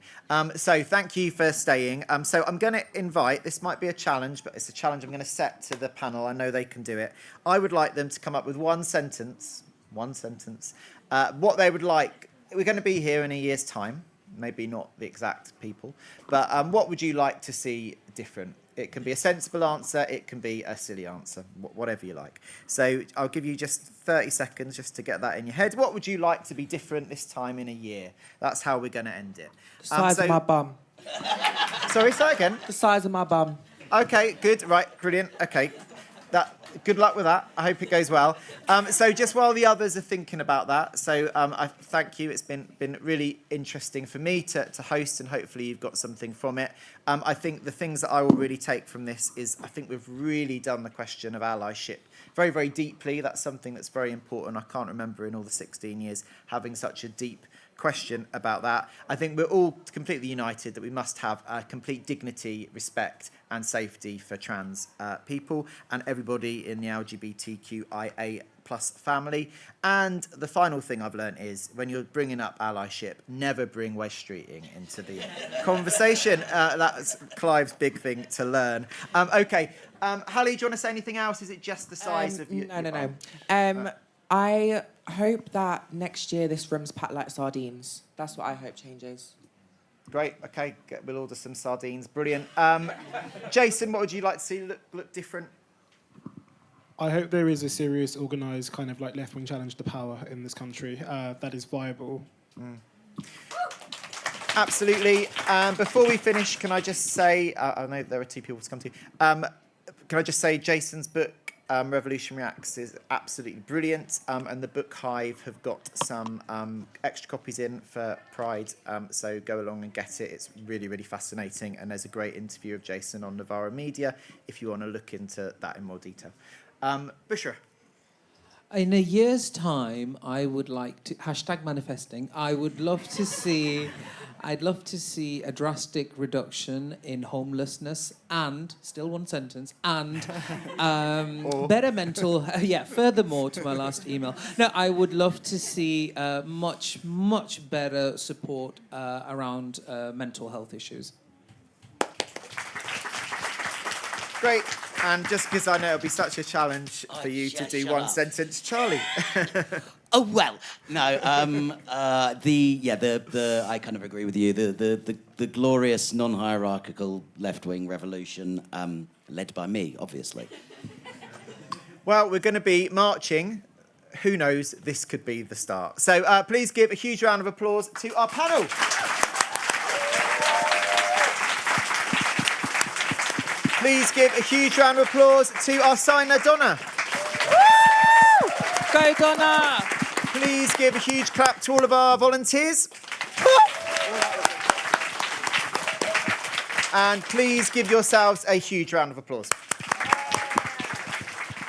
[SPEAKER 1] So thank you for staying. So I'm going to invite, this might be a challenge, but it's a challenge I'm going to set to the panel. I know they can do it. I would like them to come up with one sentence, what they would like. We're going to be here in a year's time, maybe not the exact people, but what would you like to see different? It can be a sensible answer, it can be a silly answer, whatever you like. So I'll give you just 30 seconds just to get that in your head. What would you like to be different this time in a year? That's how we're going to end it.
[SPEAKER 3] The size of my bum.
[SPEAKER 1] Sorry, say again.
[SPEAKER 3] The size of my bum.
[SPEAKER 1] Okay, good, right, brilliant. Okay, good luck with that. I hope it goes well. So just while the others are thinking about that, so I thank you. It's been really interesting for me to host, and hopefully you've got something from it. I think the things that I will really take from this is I think we've really done the question of allyship very, very deeply. That's something that's very important. I can't remember in all the 16 years having such a deep question about that. I think we're all completely united that we must have complete dignity, respect and safety for trans people and everybody in the LGBTQIA+ family. And the final thing I've learned is when you're bringing up allyship, never bring West Streeting into the conversation. That's Clive's big thing to learn. Okay, Hallie, do you want to say anything else? Is it just the size of you?
[SPEAKER 3] No. I hope that next year this room's packed like sardines. That's what I hope changes.
[SPEAKER 1] Great. Okay, we'll order some sardines. Brilliant. Jason, what would you like to see look different?
[SPEAKER 2] I hope there is a serious, organised kind of like left-wing challenge to power in this country that is viable.
[SPEAKER 1] Absolutely. Before we finish, can I just say, I know there are two people to come to. Can I just say Jason's book, Revolutionary Acts, is absolutely brilliant, and the Book Hive have got some extra copies in for Pride, so go along and get it. It's really, really fascinating, and there's a great interview of Jason on Novara Media if you want to look into that in more detail. Bushra.
[SPEAKER 5] In a year's time, I would like to #manifesting. I would love to see. I'd love to see a drastic reduction in homelessness and, still one sentence, and better mental... furthermore to my last email. No, I would love to see much, much better support around mental health issues.
[SPEAKER 1] Great. And just because I know it'll be such a challenge for you to do one sentence, Charlie.
[SPEAKER 4] Oh well, no. I kind of agree with you. The glorious non-hierarchical left-wing revolution, led by me, obviously.
[SPEAKER 1] Well, we're going to be marching. Who knows? This could be the start. So please give a huge round of applause to our panel. Please give a huge round of applause to our signer, Donna.
[SPEAKER 3] Woo! Go, Donna!
[SPEAKER 1] Please give a huge clap to all of our volunteers. And please give yourselves a huge round of applause.